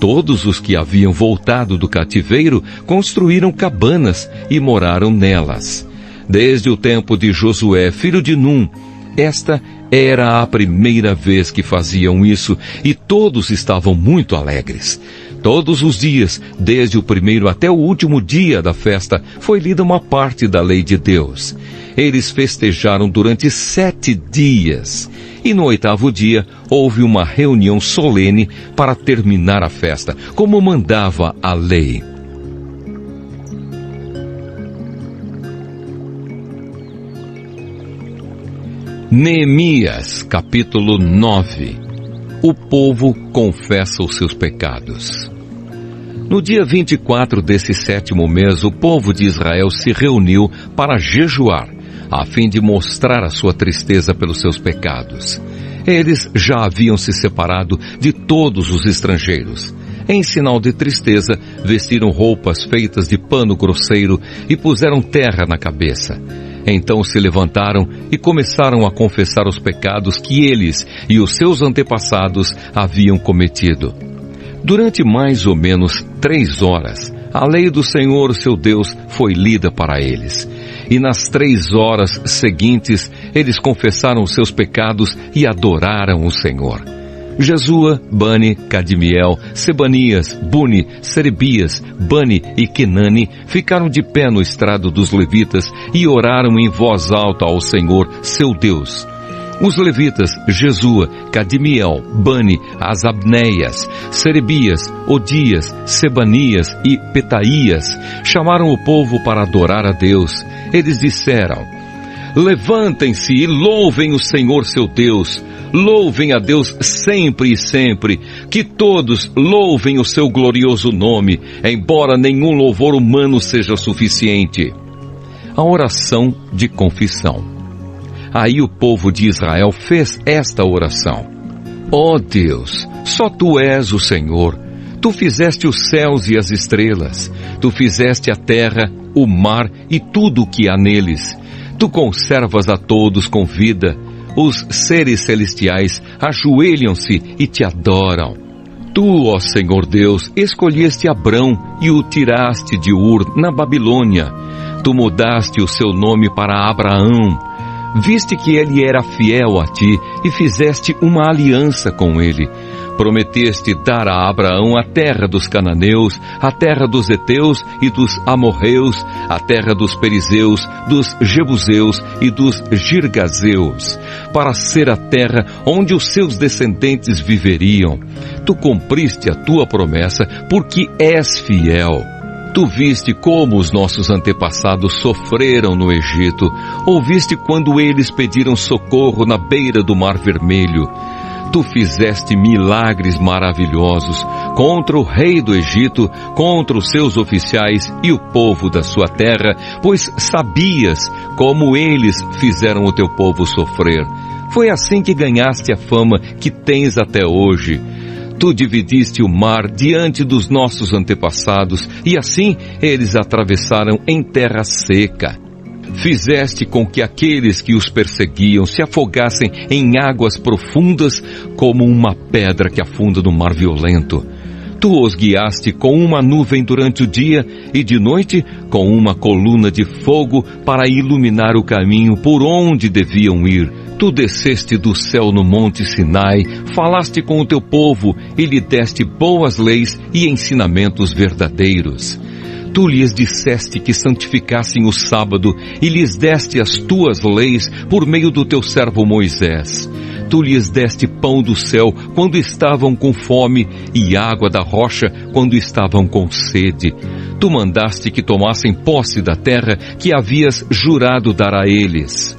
Todos os que haviam voltado do cativeiro construíram cabanas e moraram nelas. Desde o tempo de Josué, filho de Num, esta era a primeira vez que faziam isso e todos estavam muito alegres. Todos os dias, desde o primeiro até o último dia da festa, foi lida uma parte da lei de Deus. Eles festejaram durante 7 dias. E no 8º dia, houve uma reunião solene para terminar a festa, como mandava a lei. Neemias, capítulo 9. O povo confessa os seus pecados. No dia 24 desse 7º mês, o povo de Israel se reuniu para jejuar, a fim de mostrar a sua tristeza pelos seus pecados. Eles já haviam se separado de todos os estrangeiros. Em sinal de tristeza, vestiram roupas feitas de pano grosseiro e puseram terra na cabeça. Então se levantaram e começaram a confessar os pecados que eles e os seus antepassados haviam cometido. Durante mais ou menos 3 horas, a lei do Senhor, seu Deus, foi lida para eles. E nas 3 horas seguintes, eles confessaram os seus pecados e adoraram o Senhor. Jesua, Bani, Cadmiel, Sebanias, Buni, Serebias, Bani e Kenani ficaram de pé no estrado dos levitas e oraram em voz alta ao Senhor, seu Deus. Os levitas, Jesua, Cadmiel, Bani, Asabneias, Serebias, Odias, Sebanias e Petaías, chamaram o povo para adorar a Deus. Eles disseram: Levantem-se e louvem o Senhor seu Deus. Louvem a Deus sempre e sempre, que todos louvem o seu glorioso nome, embora nenhum louvor humano seja suficiente. A oração de confissão. Aí o povo de Israel fez esta oração: Ó Deus, só Tu és o Senhor. Tu fizeste os céus e as estrelas. Tu fizeste a terra, o mar e tudo o que há neles. Tu conservas a todos com vida. Os seres celestiais ajoelham-se e te adoram. Tu, ó Senhor Deus, escolheste Abrão e o tiraste de Ur, na Babilônia. Tu mudaste o seu nome para Abraão. Viste que ele era fiel a ti e fizeste uma aliança com ele. Prometeste dar a Abraão a terra dos cananeus, a terra dos heteus e dos amorreus, a terra dos perizeus, dos jebuseus e dos girgazeus, para ser a terra onde os seus descendentes viveriam. Tu cumpriste a tua promessa, porque és fiel. Tu viste como os nossos antepassados sofreram no Egito, ouviste quando eles pediram socorro na beira do Mar Vermelho. Tu fizeste milagres maravilhosos contra o rei do Egito, contra os seus oficiais e o povo da sua terra, pois sabias como eles fizeram o teu povo sofrer. Foi assim que ganhaste a fama que tens até hoje. Tu dividiste o mar diante dos nossos antepassados, e assim eles atravessaram em terra seca. Fizeste com que aqueles que os perseguiam se afogassem em águas profundas, como uma pedra que afunda no mar violento. Tu os guiaste com uma nuvem durante o dia e de noite com uma coluna de fogo para iluminar o caminho por onde deviam ir. Tu desceste do céu no monte Sinai, falaste com o teu povo e lhe deste boas leis e ensinamentos verdadeiros. Tu lhes disseste que santificassem o sábado e lhes deste as tuas leis por meio do teu servo Moisés. Tu lhes deste pão do céu quando estavam com fome e água da rocha quando estavam com sede. Tu mandaste que tomassem posse da terra que havias jurado dar a eles.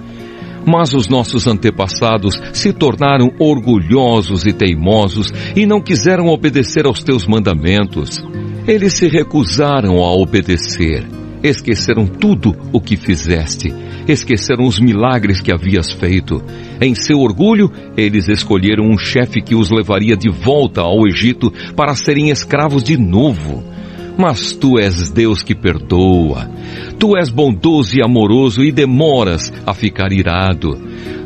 Mas os nossos antepassados se tornaram orgulhosos e teimosos e não quiseram obedecer aos teus mandamentos. Eles se recusaram a obedecer, esqueceram tudo o que fizeste, esqueceram os milagres que havias feito. Em seu orgulho, eles escolheram um chefe que os levaria de volta ao Egito para serem escravos de novo. Mas tu és Deus que perdoa. Tu és bondoso e amoroso e demoras a ficar irado.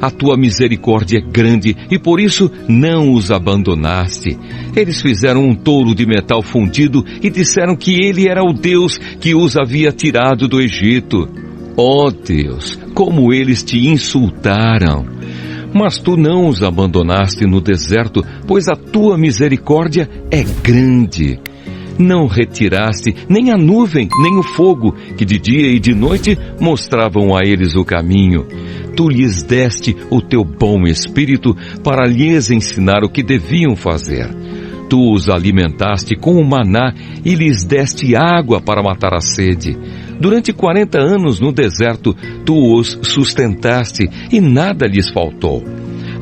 A tua misericórdia é grande e por isso não os abandonaste. Eles fizeram um touro de metal fundido e disseram que ele era o Deus que os havia tirado do Egito. Ó Deus, como eles te insultaram! Mas tu não os abandonaste no deserto, pois a tua misericórdia é grande. Não retiraste nem a nuvem, nem o fogo, que de dia e de noite mostravam a eles o caminho. Tu lhes deste o teu bom espírito para lhes ensinar o que deviam fazer. Tu os alimentaste com o maná e lhes deste água para matar a sede. Durante 40 anos no deserto, tu os sustentaste e nada lhes faltou.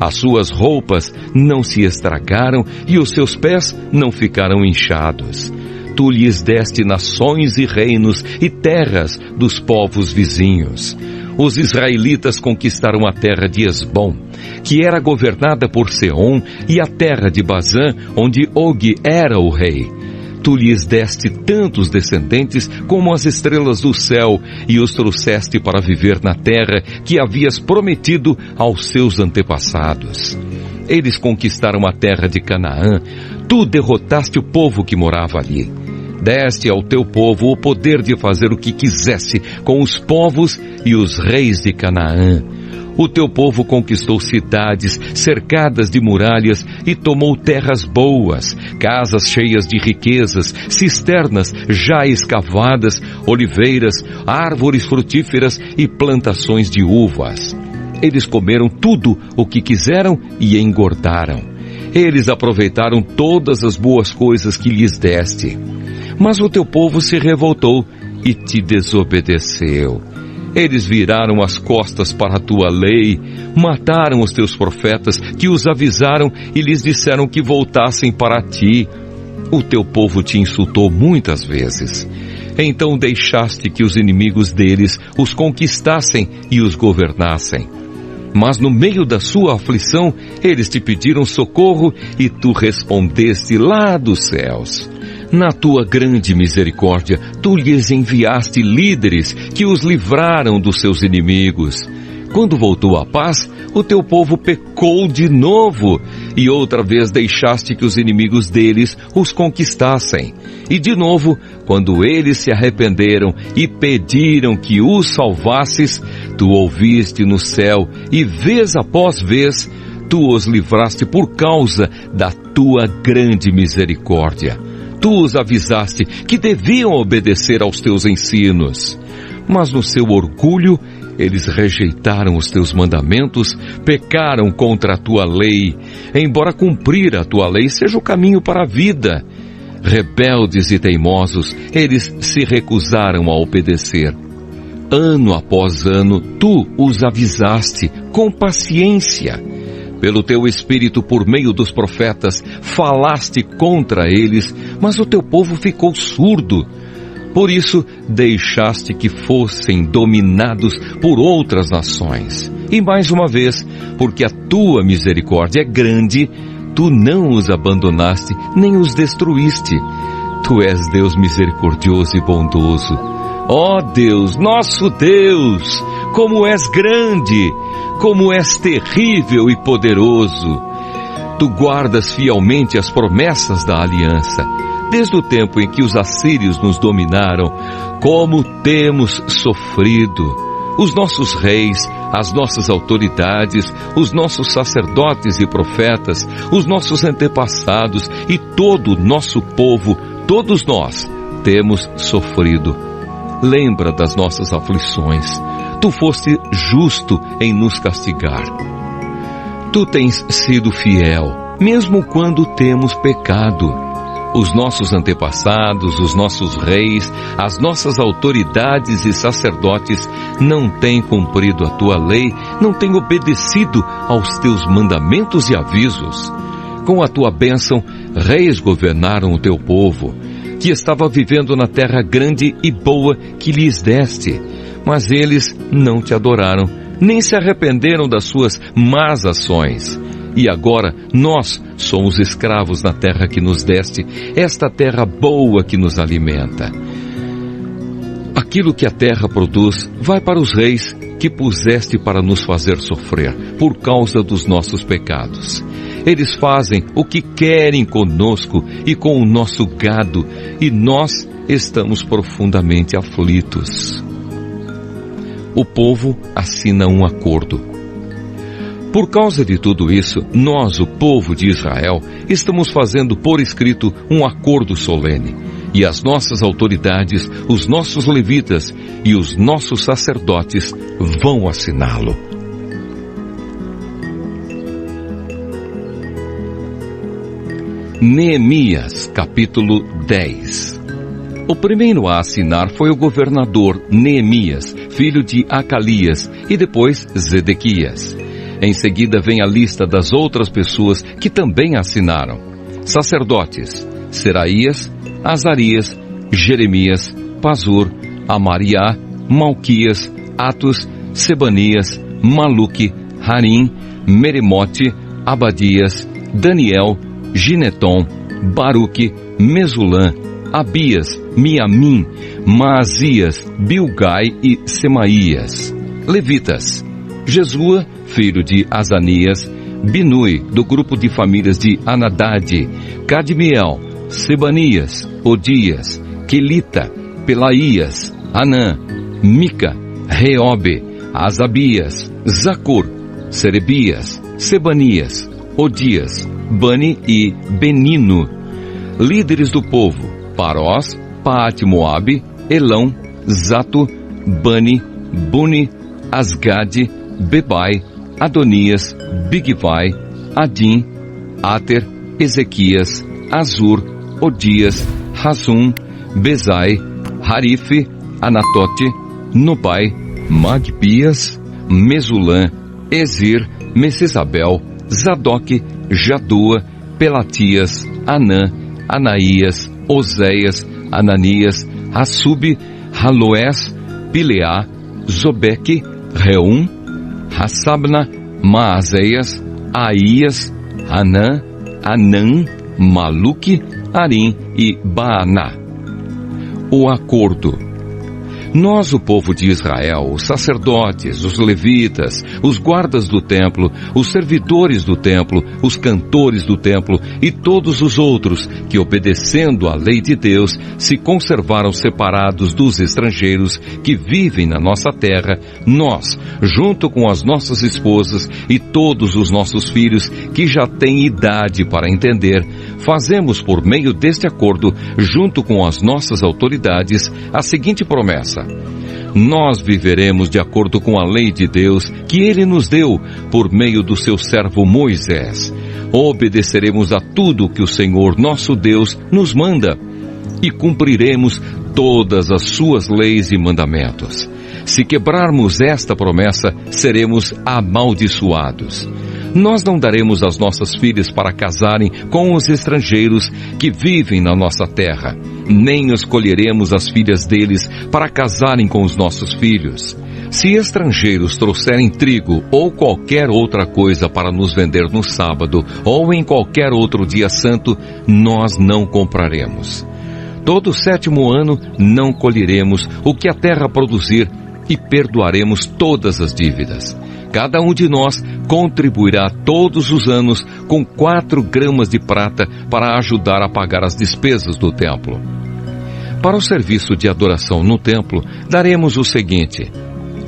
As suas roupas não se estragaram e os seus pés não ficaram inchados. Tu lhes deste nações e reinos e terras dos povos vizinhos. Os israelitas conquistaram a terra de Esbom, que era governada por Seom, e a terra de Bazã, onde Og era o rei. Tu lhes deste tantos descendentes como as estrelas do céu, e os trouxeste para viver na terra que havias prometido aos seus antepassados. Eles conquistaram a terra de Canaã. Tu derrotaste o povo que morava ali. Deste ao teu povo o poder de fazer o que quisesse com os povos e os reis de Canaã. O teu povo conquistou cidades cercadas de muralhas e tomou terras boas, casas cheias de riquezas, cisternas já escavadas, oliveiras, árvores frutíferas e plantações de uvas. Eles comeram tudo o que quiseram e engordaram. Eles aproveitaram todas as boas coisas que lhes deste. Mas o teu povo se revoltou e te desobedeceu. Eles viraram as costas para a tua lei, mataram os teus profetas que os avisaram e lhes disseram que voltassem para ti. O teu povo te insultou muitas vezes. Então deixaste que os inimigos deles os conquistassem e os governassem. Mas no meio da sua aflição, eles te pediram socorro e tu respondeste lá dos céus. Na tua grande misericórdia, tu lhes enviaste líderes que os livraram dos seus inimigos. Quando voltou a paz, o teu povo pecou de novo, e outra vez deixaste que os inimigos deles os conquistassem. E de novo, quando eles se arrependeram e pediram que os salvasses, tu ouviste no céu, e vez após vez, Tu os livraste por causa da tua grande misericórdia. Tu os avisaste que deviam obedecer aos teus ensinos. Mas no seu orgulho, eles rejeitaram os teus mandamentos, pecaram contra a tua lei, embora cumprir a tua lei seja o caminho para a vida. Rebeldes e teimosos, eles se recusaram a obedecer. Ano após ano, tu os avisaste com paciência. Pelo teu Espírito, por meio dos profetas, falaste contra eles, mas o teu povo ficou surdo. Por isso, deixaste que fossem dominados por outras nações. E mais uma vez, porque a tua misericórdia é grande, tu não os abandonaste, nem os destruíste. Tu és Deus misericordioso e bondoso. Ó Deus, nosso Deus, como és grande, como és terrível e poderoso. Tu guardas fielmente as promessas da aliança. Desde o tempo em que os assírios nos dominaram, como temos sofrido. Os nossos reis, as nossas autoridades, os nossos sacerdotes e profetas, os nossos antepassados e todo o nosso povo, todos nós temos sofrido. Lembra das nossas aflições. Tu foste justo em nos castigar. Tu tens sido fiel, mesmo quando temos pecado. Os nossos antepassados, os nossos reis, as nossas autoridades e sacerdotes não têm cumprido a tua lei, não têm obedecido aos teus mandamentos e avisos. Com a tua bênção, reis governaram o teu povo, que estava vivendo na terra grande e boa que lhes deste. Mas eles não te adoraram, nem se arrependeram das suas más ações. E agora nós somos escravos na terra que nos deste, esta terra boa que nos alimenta. Aquilo que a terra produz vai para os reis que puseste para nos fazer sofrer, por causa dos nossos pecados. Eles fazem o que querem conosco e com o nosso gado, e nós estamos profundamente aflitos. O povo assina um acordo. Por causa de tudo isso, nós, o povo de Israel, estamos fazendo por escrito um acordo solene. E as nossas autoridades, os nossos levitas e os nossos sacerdotes vão assiná-lo. Neemias, capítulo 10. O primeiro a assinar foi o governador Neemias, filho de Acalias, e depois Zedequias. Em seguida vem a lista das outras pessoas que também assinaram. Sacerdotes: Seraías, Azarias, Jeremias, Pazur, Amariá, Malquias, Atos, Sebanias, Maluque, Harim, Meremote, Abadias, Daniel, Gineton, Baruque, Mesulã, Abias, Miamim, Maazias, Bilgai e Semaías. Levitas: Jesua, filho de Azanias, Binui, do grupo de famílias de Anadade, Cadmiel, Sebanias, Odias, Quelita, Pelaías, Anã, Mica, Reobe, Asabias, Zacur, Serebias, Sebanias, Odias, Bani e Benino. Líderes do povo: Parós, Paate-Moabe, Elão, Zato, Bani, Buni, Asgade, Bebai, Adonias, Bigvai, Adim, Ater, Ezequias, Azur, Odias, Razum, Bezai, Harife, Anatote, Nobai, Magbias, Mesulã, Ezir, Mesesabel, Zadok, Jadua, Pelatias, Anã, Anaías, Oséias, Ananias, Hassub, Haloés, Pileá, Zobeque, Reum, Hassabna, Maazéias, Aías, Anã, Anã, Maluque, Arim e Baaná. O acordo. Nós, o povo de Israel, os sacerdotes, os levitas, os guardas do templo, os servidores do templo, os cantores do templo e todos os outros que, obedecendo à lei de Deus, se conservaram separados dos estrangeiros que vivem na nossa terra, nós, junto com as nossas esposas e todos os nossos filhos que já têm idade para entender, fazemos por meio deste acordo, junto com as nossas autoridades, a seguinte promessa: nós viveremos de acordo com a lei de Deus que Ele nos deu por meio do seu servo Moisés. Obedeceremos a tudo que o Senhor nosso Deus nos manda e cumpriremos todas as suas leis e mandamentos. Se quebrarmos esta promessa, seremos amaldiçoados. Nós não daremos as nossas filhas para casarem com os estrangeiros que vivem na nossa terra, nem escolheremos as filhas deles para casarem com os nossos filhos. Se estrangeiros trouxerem trigo ou qualquer outra coisa para nos vender no sábado ou em qualquer outro dia santo, nós não compraremos. Todo 7º ano não colheremos o que a terra produzir e perdoaremos todas as dívidas. Cada um de nós contribuirá todos os anos com 4 gramas de prata para ajudar a pagar as despesas do templo. Para o serviço de adoração no templo, daremos o seguinte: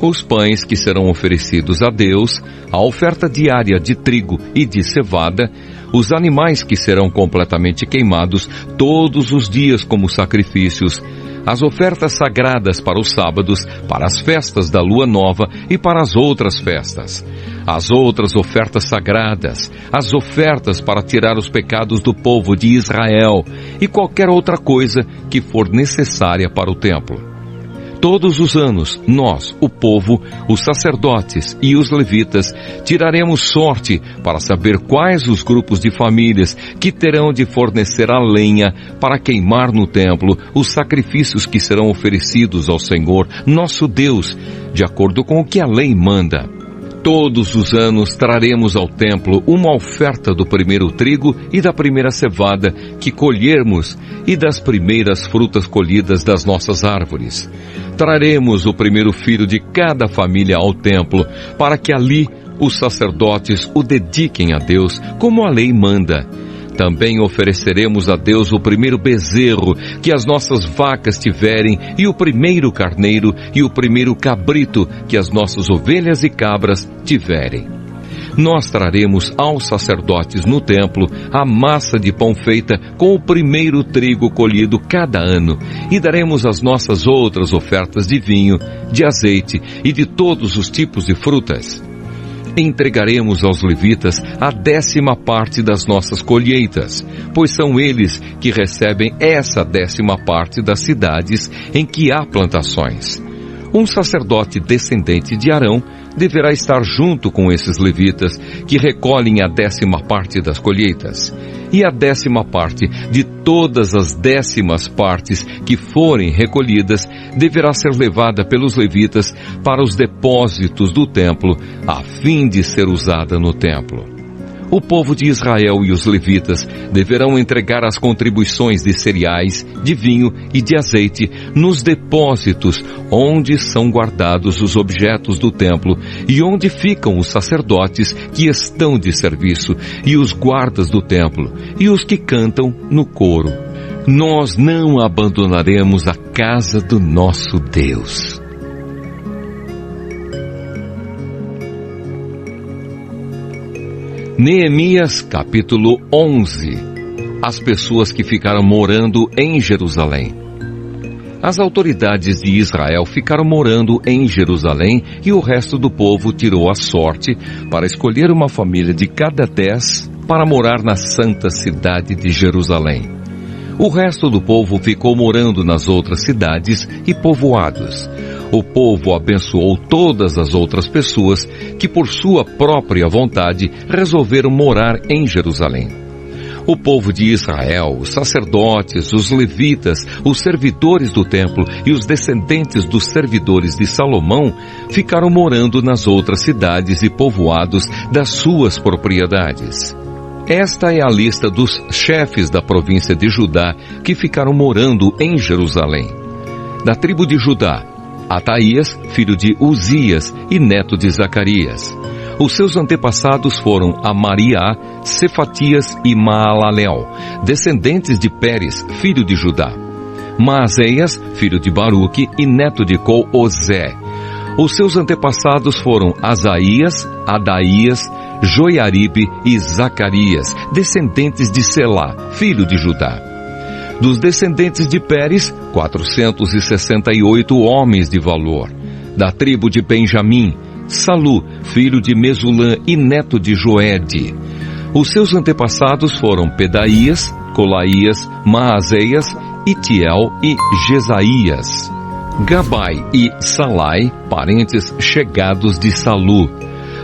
os pães que serão oferecidos a Deus, a oferta diária de trigo e de cevada, os animais que serão completamente queimados todos os dias como sacrifícios, as ofertas sagradas para os sábados, para as festas da lua nova e para as outras festas, as outras ofertas sagradas, as ofertas para tirar os pecados do povo de Israel e qualquer outra coisa que for necessária para o templo. Todos os anos, nós, o povo, os sacerdotes e os levitas, tiraremos sorte para saber quais os grupos de famílias que terão de fornecer a lenha para queimar no templo os sacrifícios que serão oferecidos ao Senhor, nosso Deus, de acordo com o que a lei manda. Todos os anos traremos ao templo uma oferta do primeiro trigo e da primeira cevada que colhermos e das primeiras frutas colhidas das nossas árvores. Traremos o primeiro filho de cada família ao templo, para que ali os sacerdotes o dediquem a Deus, como a lei manda. Também ofereceremos a Deus o primeiro bezerro que as nossas vacas tiverem, e o primeiro carneiro e o primeiro cabrito que as nossas ovelhas e cabras tiverem. Nós traremos aos sacerdotes no templo a massa de pão feita com o primeiro trigo colhido cada ano, e daremos as nossas outras ofertas de vinho, de azeite e de todos os tipos de frutas. Entregaremos aos levitas a 10ª parte das nossas colheitas, pois são eles que recebem essa 10ª parte das cidades em que há plantações. Um sacerdote descendente de Arão deverá estar junto com esses levitas que recolhem a 10ª parte das colheitas, e a 10ª parte de todas as 10ª partes que forem recolhidas deverá ser levada pelos levitas para os depósitos do templo, a fim de ser usada no templo. O povo de Israel e os levitas deverão entregar as contribuições de cereais, de vinho e de azeite nos depósitos onde são guardados os objetos do templo e onde ficam os sacerdotes que estão de serviço e os guardas do templo e os que cantam no coro. Nós não abandonaremos a casa do nosso Deus. Neemias capítulo 11. As pessoas que ficaram morando em Jerusalém. As autoridades de Israel ficaram morando em Jerusalém e o resto do povo tirou a sorte para escolher uma família de cada 10 para morar na santa cidade de Jerusalém. O resto do povo ficou morando nas outras cidades e povoados. O povo abençoou todas as outras pessoas que, por sua própria vontade, resolveram morar em Jerusalém. O povo de Israel, os sacerdotes, os levitas, os servidores do templo e os descendentes dos servidores de Salomão ficaram morando nas outras cidades e povoados das suas propriedades. Esta é a lista dos chefes da província de Judá que ficaram morando em Jerusalém. Da tribo de Judá, Ataías, filho de Uzias e neto de Zacarias. Os seus antepassados foram Amariá, Cefatias e Maalalel, descendentes de Pérez, filho de Judá. Maazéias, filho de Baruque e neto de Col-Ozé. Os seus antepassados foram Asaías, Adaías, Joiaribe e Zacarias, descendentes de Selá, filho de Judá. Dos descendentes de Pérez, 468 homens de valor. Da tribo de Benjamim, Salu, filho de Mesulã e neto de Joede. Os seus antepassados foram Pedaías, Colaías, Maazéias, Itiel e Jesaías. Gabai e Salai, parentes chegados de Salu.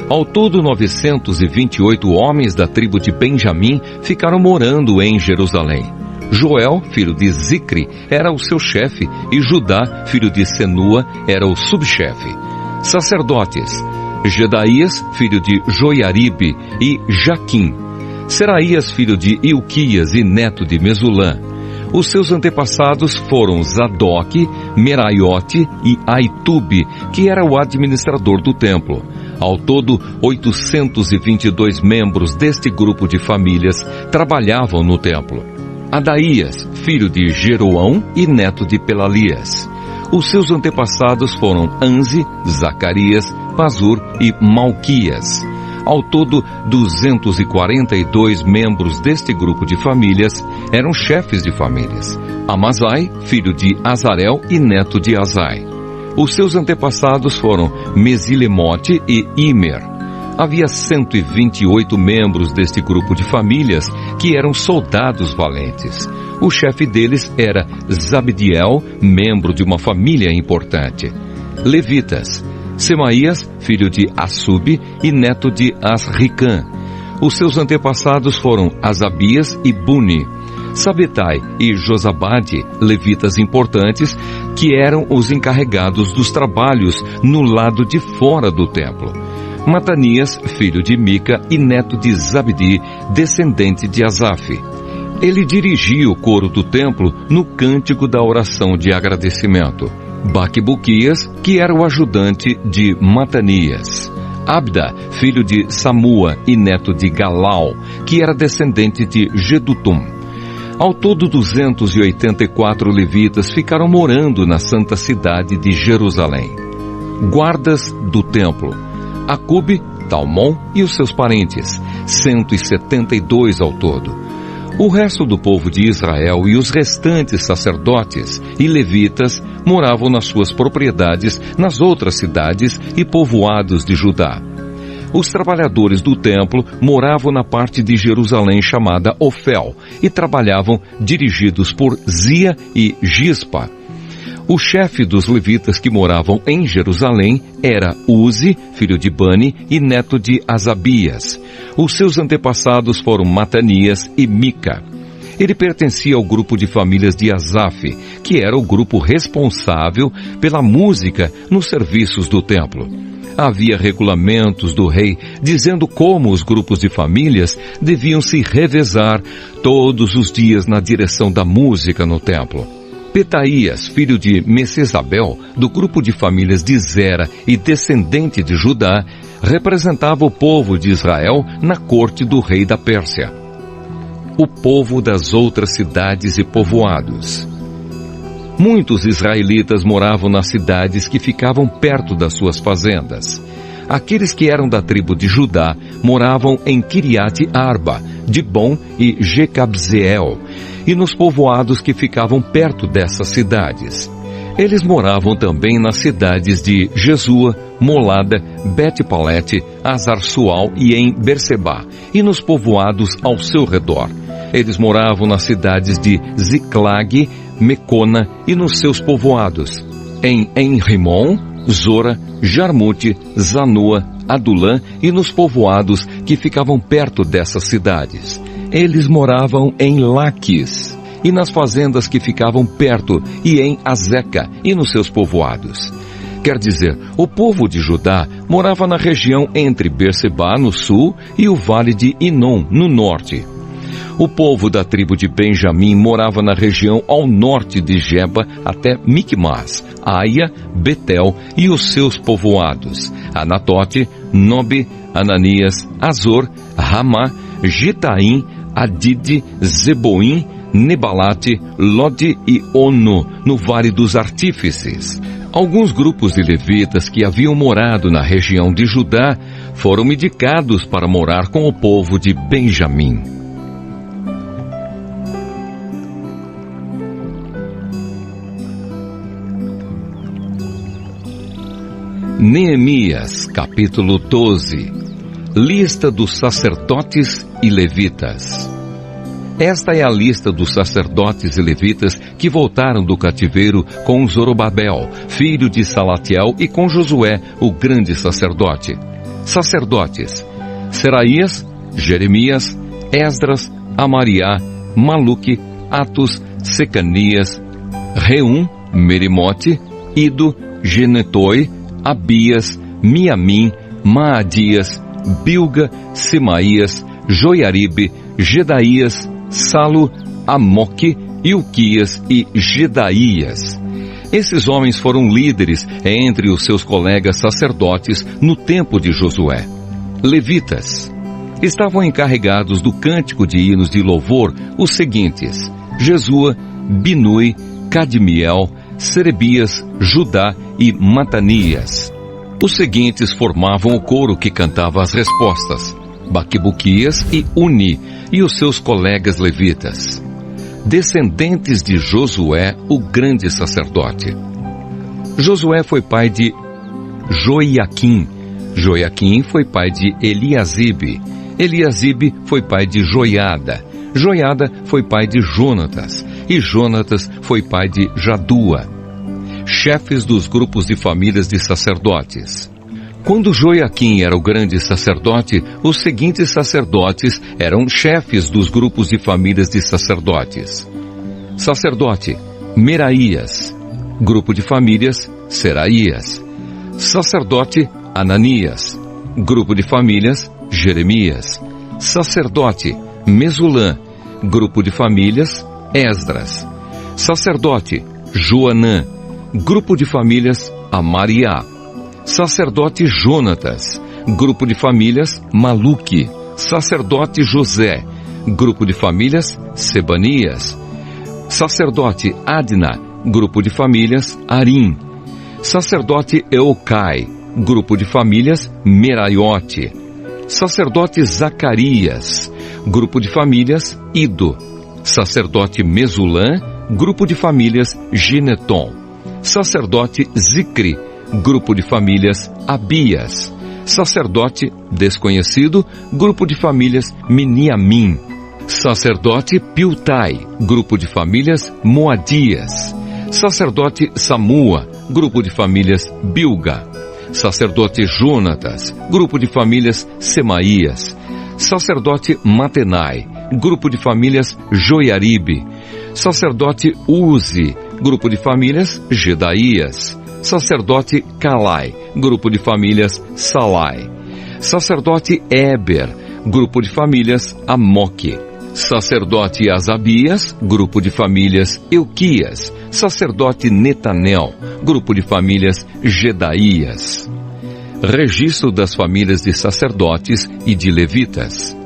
Ao todo, 928 homens da tribo de Benjamim ficaram morando em Jerusalém. Joel, filho de Zicri, era o seu chefe, e Judá, filho de Senua, era o subchefe. Sacerdotes: Jedaías, filho de Joiaribe, e Jaquim. Seraías, filho de Ilquias e neto de Mesulã. Os seus antepassados foram Zadoque, Meraiote e Aitube, que era o administrador do templo. Ao todo, 822 membros deste grupo de famílias trabalhavam no templo. Adaías, filho de Jeroão e neto de Pelalias. Os seus antepassados foram Anzi, Zacarias, Pazur e Malquias. Ao todo, 242 membros deste grupo de famílias eram chefes de famílias. Amazai, filho de Azarel e neto de Azai. Os seus antepassados foram Mesilemote e Imer. Havia 128 membros deste grupo de famílias que eram soldados valentes. O chefe deles era Zabdiel, membro de uma família importante. Levitas: Semaías, filho de Assub e neto de Asricã. Os seus antepassados foram Asabias e Buni. Sabetai e Josabade, levitas importantes, que eram os encarregados dos trabalhos no lado de fora do templo. Matanias, filho de Mica e neto de Zabdi, descendente de Asaf. Ele dirigia o coro do templo no cântico da oração de agradecimento. Baquebuquias, que era o ajudante de Matanias. Abda, filho de Samua e neto de Galal, que era descendente de Gedutum. Ao todo, 284 levitas ficaram morando na santa cidade de Jerusalém. Guardas do templo: Acube, Talmon e os seus parentes, 172 ao todo. O resto do povo de Israel e os restantes sacerdotes e levitas moravam nas suas propriedades nas outras cidades e povoados de Judá. Os trabalhadores do templo moravam na parte de Jerusalém chamada Ofel e trabalhavam dirigidos por Zia e Gispa. O chefe dos levitas que moravam em Jerusalém era Uzi, filho de Bani e neto de Asabias. Os seus antepassados foram Matanias e Mica. Ele pertencia ao grupo de famílias de Asaf, que era o grupo responsável pela música nos serviços do templo. Havia regulamentos do rei dizendo como os grupos de famílias deviam se revezar todos os dias na direção da música no templo. Petaías, filho de Mesesabel, do grupo de famílias de Zera e descendente de Judá, representava o povo de Israel na corte do rei da Pérsia. O povo das outras cidades e povoados. Muitos israelitas moravam nas cidades que ficavam perto das suas fazendas. Aqueles que eram da tribo de Judá moravam em Kiriat Arba, Dibon e Jecabzeel, e nos povoados que ficavam perto dessas cidades. Eles moravam também nas cidades de Jesua, Molada, Bet-Palete, Azar-Sual e em Berseba, e nos povoados ao seu redor. Eles moravam nas cidades de Ziclag, Mecona e nos seus povoados, em Enrimon, Zora, Jarmute, Zanoa, Adulã e nos povoados que ficavam perto dessas cidades. Eles moravam em Laquis e nas fazendas que ficavam perto e em Azeca e nos seus povoados. Quer dizer, o povo de Judá morava na região entre Berseba no sul e o vale de Inom no norte. O povo da tribo de Benjamim morava na região ao norte de Geba até Micmas, Aia, Betel e os seus povoados, Anatote, Nobe, Ananias, Azor, Ramá, Gitaim, Adide, Zeboim, Nebalate, Lode e Ono, no Vale dos Artífices. Alguns grupos de levitas que haviam morado na região de Judá foram indicados para morar com o povo de Benjamim. Neemias, capítulo 12. Lista dos sacerdotes e levitas. Esta é a lista dos sacerdotes e levitas que voltaram do cativeiro com Zorobabel, filho de Salatiel, e com Josué, o grande sacerdote. Sacerdotes: Seraías, Jeremias, Esdras, Amariá, Maluque, Atos, Secanias, Reum, Merimote, Ido, Genetoi, Abias, Miamim, Maadias, Bilga, Semaías, Joiaribe, Gedaías, Salo, Amoque, Ilquias e Gedaías. Esses homens foram líderes entre os seus colegas sacerdotes no tempo de Josué. Levitas estavam encarregados do cântico de hinos de louvor os seguintes: Jesua, Binui, Cadmiel, Serebias, Judá e Matanias. Os seguintes formavam o coro que cantava as respostas: Baquebuquias e Uni e os seus colegas levitas, descendentes de Josué, o grande sacerdote. Josué foi pai de Joiaquim, Joiaquim foi pai de Eliasibe, Eliasibe foi pai de Joiada, Joiada foi pai de Jonatas, e Jonatas foi pai de Jadua. Chefes dos grupos de famílias de sacerdotes. Quando Joiaquim era o grande sacerdote, os seguintes sacerdotes eram chefes dos grupos de famílias de sacerdotes. Sacerdote: Meraías. Grupo de famílias: Seraías. Sacerdote: Ananias. Grupo de famílias: Jeremias. Sacerdote: Mesulã. Grupo de famílias: Esdras. Sacerdote: Joanã. Grupo de famílias: Amariá. Sacerdote Jonatas. Grupo de famílias: Maluque. Sacerdote José. Grupo de famílias: Sebanias. Sacerdote Adna. Grupo de famílias: Arim. Sacerdote Eucai. Grupo de famílias: Meraiote. Sacerdote Zacarias. Grupo de famílias: Ido. Sacerdote Mesulã. Grupo de famílias: Gineton. Sacerdote Zicri. Grupo de famílias: Abias. Sacerdote desconhecido. Grupo de famílias: Miniamim. Sacerdote Piltai. Grupo de famílias: Moadias. Sacerdote Samua. Grupo de famílias: Bilga. Sacerdote Jonatas. Grupo de famílias: Semaías. Sacerdote Matenai. Grupo de famílias: Joiaribe. Sacerdote Uzi. Grupo de famílias: Gedaías. Sacerdote Calai. Grupo de famílias: Salai. Sacerdote Eber. Grupo de famílias: Amoque. Sacerdote Asabias. Grupo de famílias: Euquias. Sacerdote Netanel. Grupo de famílias: Gedaías. Registro das famílias de sacerdotes e de levitas.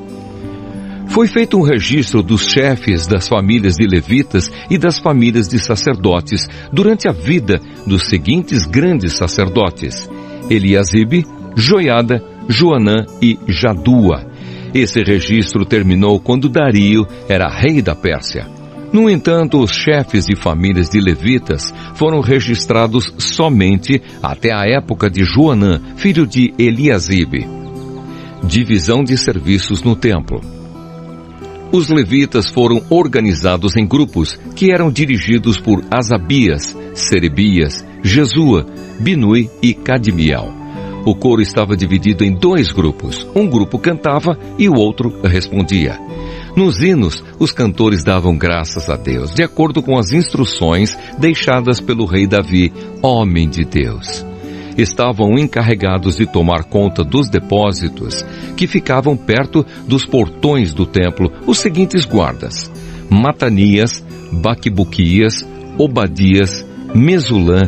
Foi feito um registro dos chefes das famílias de levitas e das famílias de sacerdotes durante a vida dos seguintes grandes sacerdotes: Eliasibe, Joiada, Joanã e Jadua. Esse registro terminou quando Dario era rei da Pérsia. No entanto, os chefes de famílias de levitas foram registrados somente até a época de Joanã, filho de Eliasibe. Divisão de serviços no templo. Os levitas foram organizados em grupos que eram dirigidos por Asabias, Serebias, Jesua, Binui e Cadmiel. O coro estava dividido em 2 grupos. Um grupo cantava e o outro respondia. Nos hinos, os cantores davam graças a Deus, de acordo com as instruções deixadas pelo rei Davi, homem de Deus. estavam encarregados de tomar conta dos depósitos que ficavam perto dos portões do templo os seguintes guardas: Matanias, Baquibuquias, Obadias, Mesulã,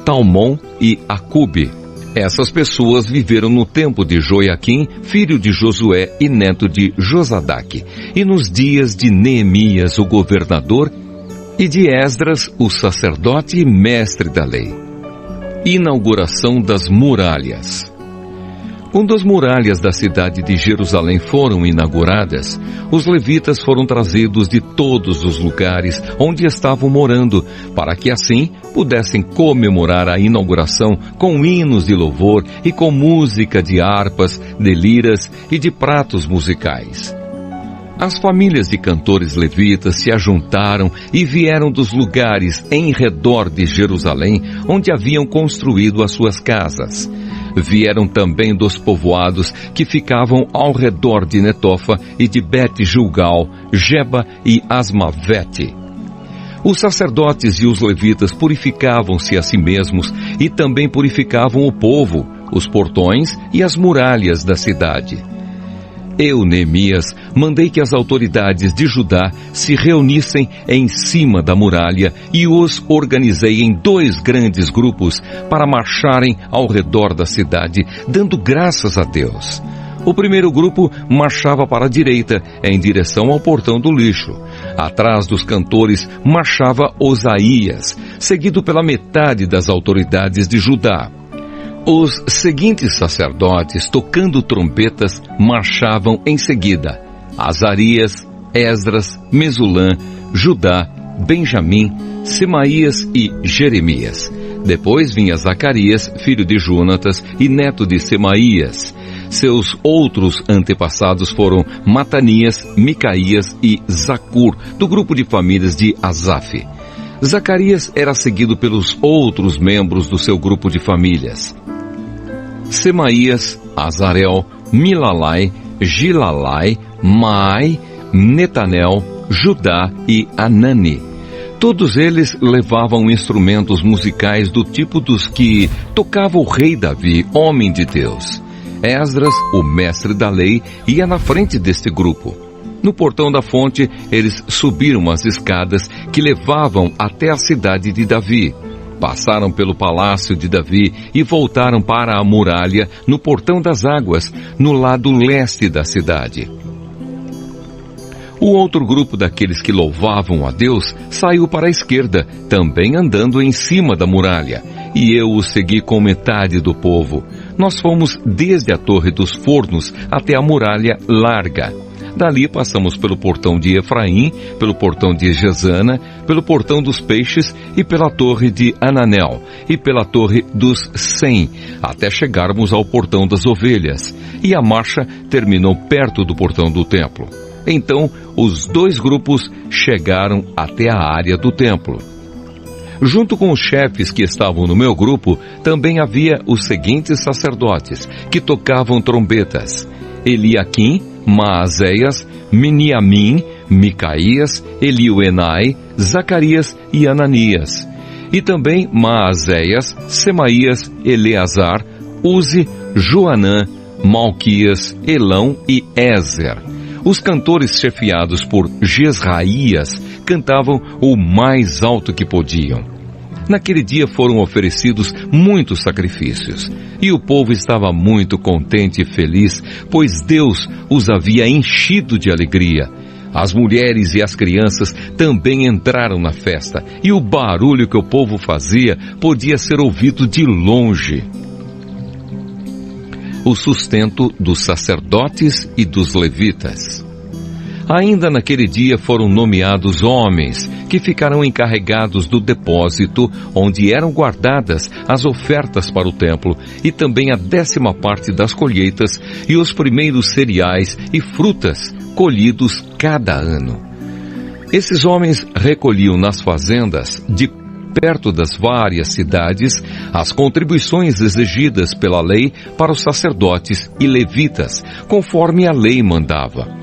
Talmon e Acube. Essas pessoas viveram no tempo de Joiaquim, filho de Josué e neto de Josadaque, e nos dias de Neemias, o governador, e de Esdras, o sacerdote e mestre da lei. Inauguração das muralhas. Quando as muralhas da cidade de Jerusalém foram inauguradas, os levitas foram trazidos de todos os lugares onde estavam morando, para que assim pudessem comemorar a inauguração com hinos de louvor e com música de harpas, de liras e de pratos musicais. As famílias de cantores levitas se ajuntaram e vieram dos lugares em redor de Jerusalém, onde haviam construído as suas casas. Vieram também dos povoados que ficavam ao redor de Netofa e de Bet-Gilgal, Geba e Asmavete. Os sacerdotes e os levitas purificavam-se a si mesmos e também purificavam o povo, os portões e as muralhas da cidade. Eu, Neemias, mandei que as autoridades de Judá se reunissem em cima da muralha e os organizei em 2 grandes grupos para marcharem ao redor da cidade, dando graças a Deus. O primeiro grupo marchava para a direita, em direção ao portão do lixo. Atrás dos cantores marchava Osaías, seguido pela metade das autoridades de Judá. Os seguintes sacerdotes, tocando trombetas, marchavam em seguida: Azarias, Esdras, Mesulã, Judá, Benjamim, Semaías e Jeremias. Depois vinha Zacarias, filho de Jonatas e neto de Semaías. Seus outros antepassados foram Matanias, Micaías e Zacur, do grupo de famílias de Asaf. Zacarias era seguido pelos outros membros do seu grupo de famílias: Semaías, Azarel, Milalai, Gilalai, Maai, Netanel, Judá e Anani. Todos eles levavam instrumentos musicais do tipo dos que tocava o rei Davi, homem de Deus. Esdras, o mestre da lei, ia na frente deste grupo. No portão da fonte, eles subiram as escadas que levavam até a cidade de Davi. Passaram pelo palácio de Davi e voltaram para a muralha no portão das águas, no lado leste da cidade. O outro grupo daqueles que louvavam a Deus saiu para a esquerda, também andando em cima da muralha, e eu os segui com metade do povo. Nós fomos desde a Torre dos Fornos até a muralha larga. Dali passamos pelo portão de Efraim, pelo portão de Gesana, pelo portão dos peixes e pela torre de Ananel e pela torre dos 100, até chegarmos ao portão das ovelhas, e a marcha terminou perto do portão do templo. Então, os 2 grupos chegaram até a área do templo. Junto com os chefes que estavam no meu grupo, também havia os seguintes sacerdotes, que tocavam trombetas: Eliaquim, Maazéias, Miniamim, Micaías, Elioenai, Zacarias e Ananias. E também Maazéias, Semaías, Eleazar, Uzi, Joanã, Malquias, Elão e Ézer. Os cantores chefiados por Jesraías cantavam o mais alto que podiam. Naquele dia foram oferecidos muitos sacrifícios, e o povo estava muito contente e feliz, pois Deus os havia enchido de alegria. As mulheres e as crianças também entraram na festa, e o barulho que o povo fazia podia ser ouvido de longe. O sustento dos sacerdotes e dos levitas. Ainda naquele dia foram nomeados homens que ficaram encarregados do depósito onde eram guardadas as ofertas para o templo e também a 10ª parte das colheitas e os primeiros cereais e frutas colhidos cada ano. Esses homens recolhiam nas fazendas de perto das várias cidades as contribuições exigidas pela lei para os sacerdotes e levitas, conforme a lei mandava.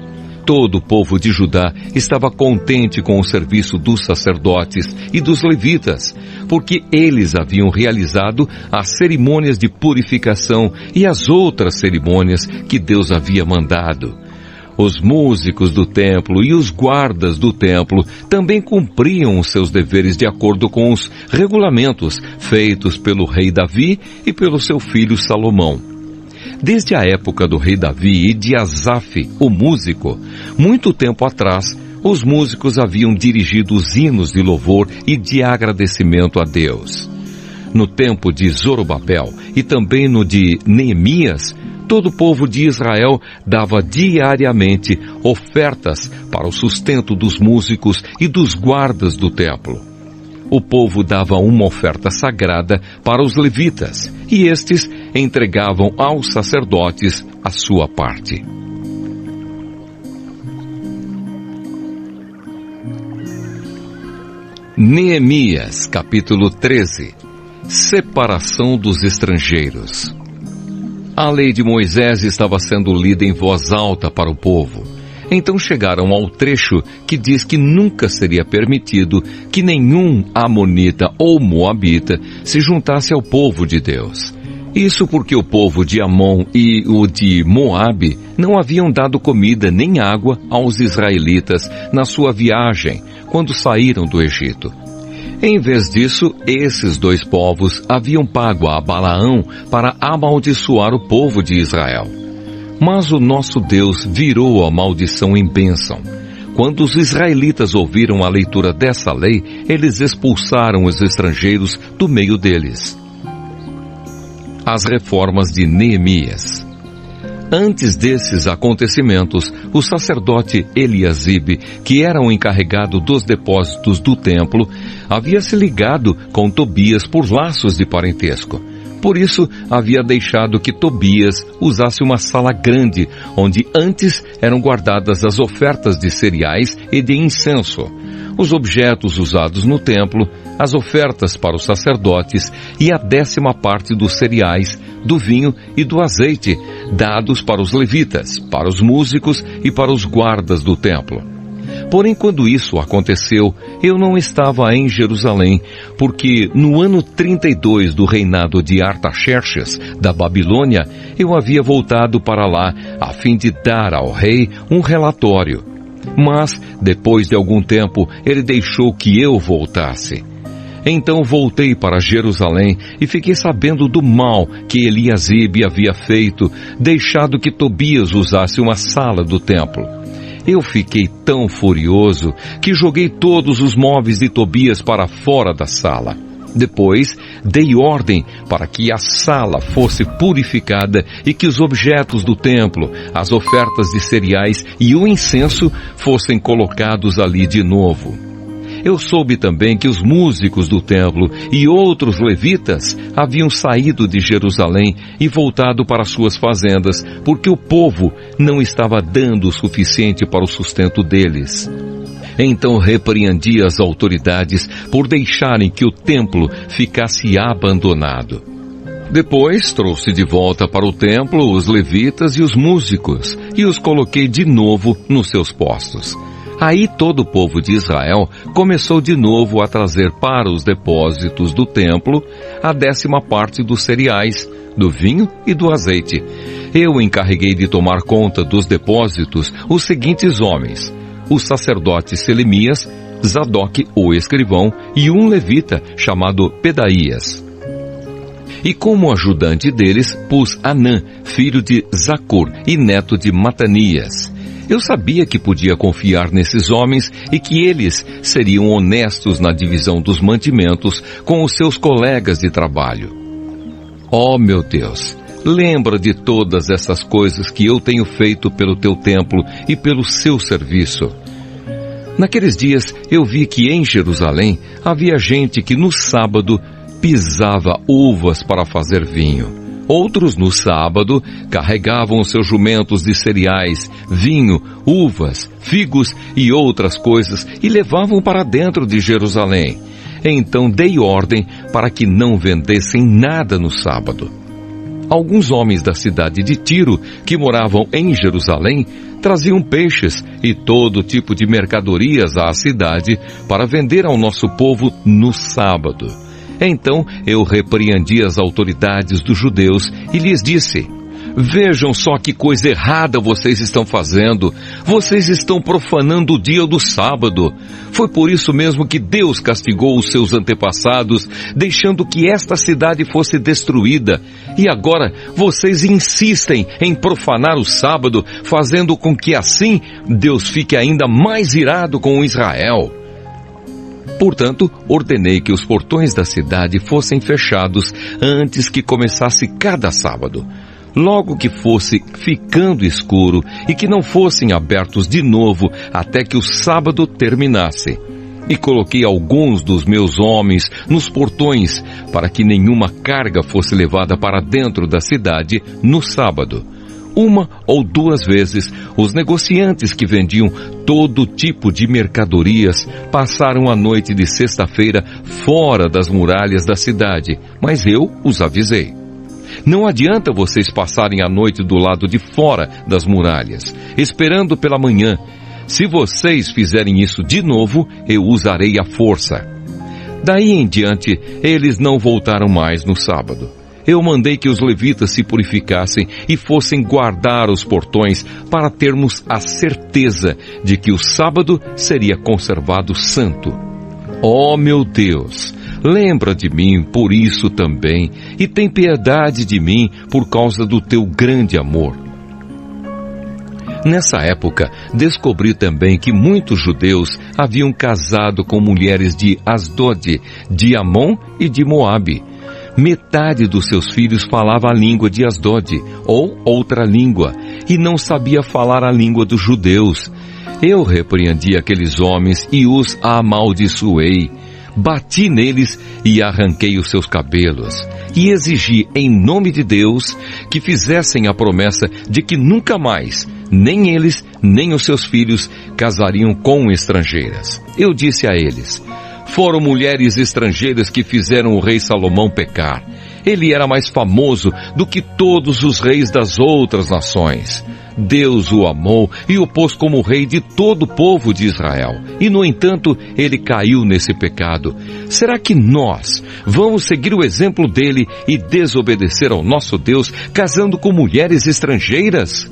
Todo o povo de Judá estava contente com o serviço dos sacerdotes e dos levitas, porque eles haviam realizado as cerimônias de purificação e as outras cerimônias que Deus havia mandado. Os músicos do templo e os guardas do templo também cumpriam os seus deveres de acordo com os regulamentos feitos pelo rei Davi e pelo seu filho Salomão. Desde a época do rei Davi e de Asaf, o músico, muito tempo atrás, os músicos haviam dirigido os hinos de louvor e de agradecimento a Deus. No tempo de Zorobabel e também no de Neemias, todo o povo de Israel dava diariamente ofertas para o sustento dos músicos e dos guardas do templo. O povo dava uma oferta sagrada para os levitas, e estes entregavam aos sacerdotes a sua parte. Neemias, capítulo 13. Separação dos estrangeiros. A lei de Moisés estava sendo lida em voz alta para o povo. Então chegaram ao trecho que diz que nunca seria permitido que nenhum amonita ou moabita se juntasse ao povo de Deus. Isso porque o povo de Amon e o de Moabe não haviam dado comida nem água aos israelitas na sua viagem, quando saíram do Egito. Em vez disso, esses dois povos haviam pago a Balaão para amaldiçoar o povo de Israel. Mas o nosso Deus virou a maldição em bênção. Quando os israelitas ouviram a leitura dessa lei, eles expulsaram os estrangeiros do meio deles. As reformas de Neemias. Antes desses acontecimentos, o sacerdote Eliasibe, que era o encarregado dos depósitos do templo, havia se ligado com Tobias por laços de parentesco. Por isso, havia deixado que Tobias usasse uma sala grande, onde antes eram guardadas as ofertas de cereais e de incenso, os objetos usados no templo, as ofertas para os sacerdotes e a 10ª parte dos cereais, do vinho e do azeite, dados para os levitas, para os músicos e para os guardas do templo. Porém, quando isso aconteceu, eu não estava em Jerusalém, porque no ano 32 do reinado de Artaxerxes, da Babilônia, eu havia voltado para lá, a fim de dar ao rei um relatório. Mas, depois de algum tempo, ele deixou que eu voltasse. Então voltei para Jerusalém e fiquei sabendo do mal que Eliasibe havia feito, deixado que Tobias usasse uma sala do templo. Eu fiquei tão furioso que joguei todos os móveis de Tobias para fora da sala. Depois, dei ordem para que a sala fosse purificada e que os objetos do templo, as ofertas de cereais e o incenso fossem colocados ali de novo. Eu soube também que os músicos do templo e outros levitas haviam saído de Jerusalém e voltado para suas fazendas, porque o povo não estava dando o suficiente para o sustento deles. Então repreendi as autoridades por deixarem que o templo ficasse abandonado. Depois trouxe de volta para o templo os levitas e os músicos e os coloquei de novo nos seus postos. Aí todo o povo de Israel começou de novo a trazer para os depósitos do templo a 10ª parte dos cereais, do vinho e do azeite. Eu encarreguei de tomar conta dos depósitos os seguintes homens: o sacerdote Selemias, Zadok, o escrivão, e um levita chamado Pedaías. E como ajudante deles pus Anã, filho de Zacur e neto de Matanias. Eu sabia que podia confiar nesses homens e que eles seriam honestos na divisão dos mantimentos com os seus colegas de trabalho. Ó meu Deus, lembra de todas essas coisas que eu tenho feito pelo teu templo e pelo seu serviço. Naqueles dias eu vi que em Jerusalém havia gente que no sábado pisava uvas para fazer vinho. Outros, no sábado, carregavam seus jumentos de cereais, vinho, uvas, figos e outras coisas e levavam para dentro de Jerusalém. Então dei ordem para que não vendessem nada no sábado. Alguns homens da cidade de Tiro, que moravam em Jerusalém, traziam peixes e todo tipo de mercadorias à cidade para vender ao nosso povo no sábado. Então eu repreendi as autoridades dos judeus e lhes disse: vejam só que coisa errada vocês estão fazendo. Vocês estão profanando o dia do sábado. Foi por isso mesmo que Deus castigou os seus antepassados, deixando que esta cidade fosse destruída. E agora vocês insistem em profanar o sábado, fazendo com que assim Deus fique ainda mais irado com Israel. Portanto, ordenei que os portões da cidade fossem fechados antes que começasse cada sábado. Logo que fosse ficando escuro e que não fossem abertos de novo até que o sábado terminasse. E coloquei alguns dos meus homens nos portões para que nenhuma carga fosse levada para dentro da cidade no sábado. Uma ou duas vezes, os negociantes que vendiam todo tipo de mercadorias passaram a noite de sexta-feira fora das muralhas da cidade, mas eu os avisei. Não adianta vocês passarem a noite do lado de fora das muralhas, esperando pela manhã. Se vocês fizerem isso de novo, eu usarei a força. Daí em diante, eles não voltaram mais no sábado. Eu mandei que os levitas se purificassem e fossem guardar os portões para termos a certeza de que o sábado seria conservado santo. Ó meu Deus, lembra de mim por isso também e tem piedade de mim por causa do teu grande amor. Nessa época, descobri também que muitos judeus haviam casado com mulheres de Asdod, de Amon e de Moabe. Metade dos seus filhos falava a língua de Asdod, ou outra língua, e não sabia falar a língua dos judeus. Eu repreendi aqueles homens e os amaldiçoei. Bati neles e arranquei os seus cabelos. E exigi em nome de Deus que fizessem a promessa de que nunca mais, nem eles, nem os seus filhos, casariam com estrangeiras. Eu disse a eles: foram mulheres estrangeiras que fizeram o rei Salomão pecar. Ele era mais famoso do que todos os reis das outras nações. Deus o amou e o pôs como rei de todo o povo de Israel. E, no entanto, ele caiu nesse pecado. Será que nós vamos seguir o exemplo dele e desobedecer ao nosso Deus, casando com mulheres estrangeiras?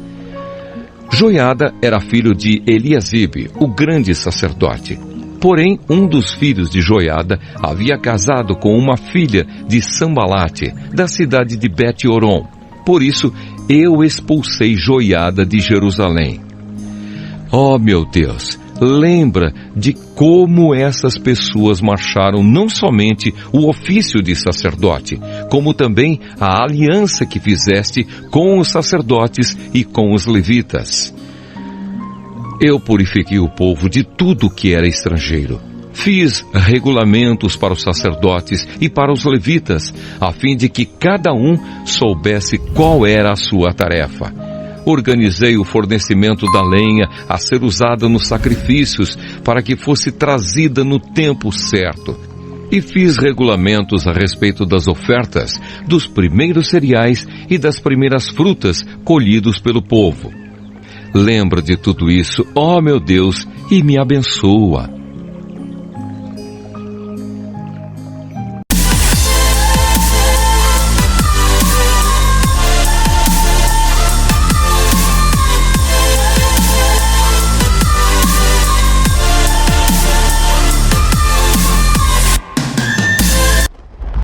Joiada era filho de Eliasibe, o grande sacerdote. Porém, um dos filhos de Joiada havia casado com uma filha de Sambalate, da cidade de Bet-Horon. Por isso, eu expulsei Joiada de Jerusalém. Oh, meu Deus, lembra de como essas pessoas marcharam não somente o ofício de sacerdote, como também a aliança que fizeste com os sacerdotes e com os levitas. Eu purifiquei o povo de tudo que era estrangeiro. Fiz regulamentos para os sacerdotes e para os levitas, a fim de que cada um soubesse qual era a sua tarefa. Organizei o fornecimento da lenha a ser usada nos sacrifícios, para que fosse trazida no tempo certo. E fiz regulamentos a respeito das ofertas, dos primeiros cereais e das primeiras frutas colhidos pelo povo. Lembra de tudo isso, ó meu Deus, e me abençoa.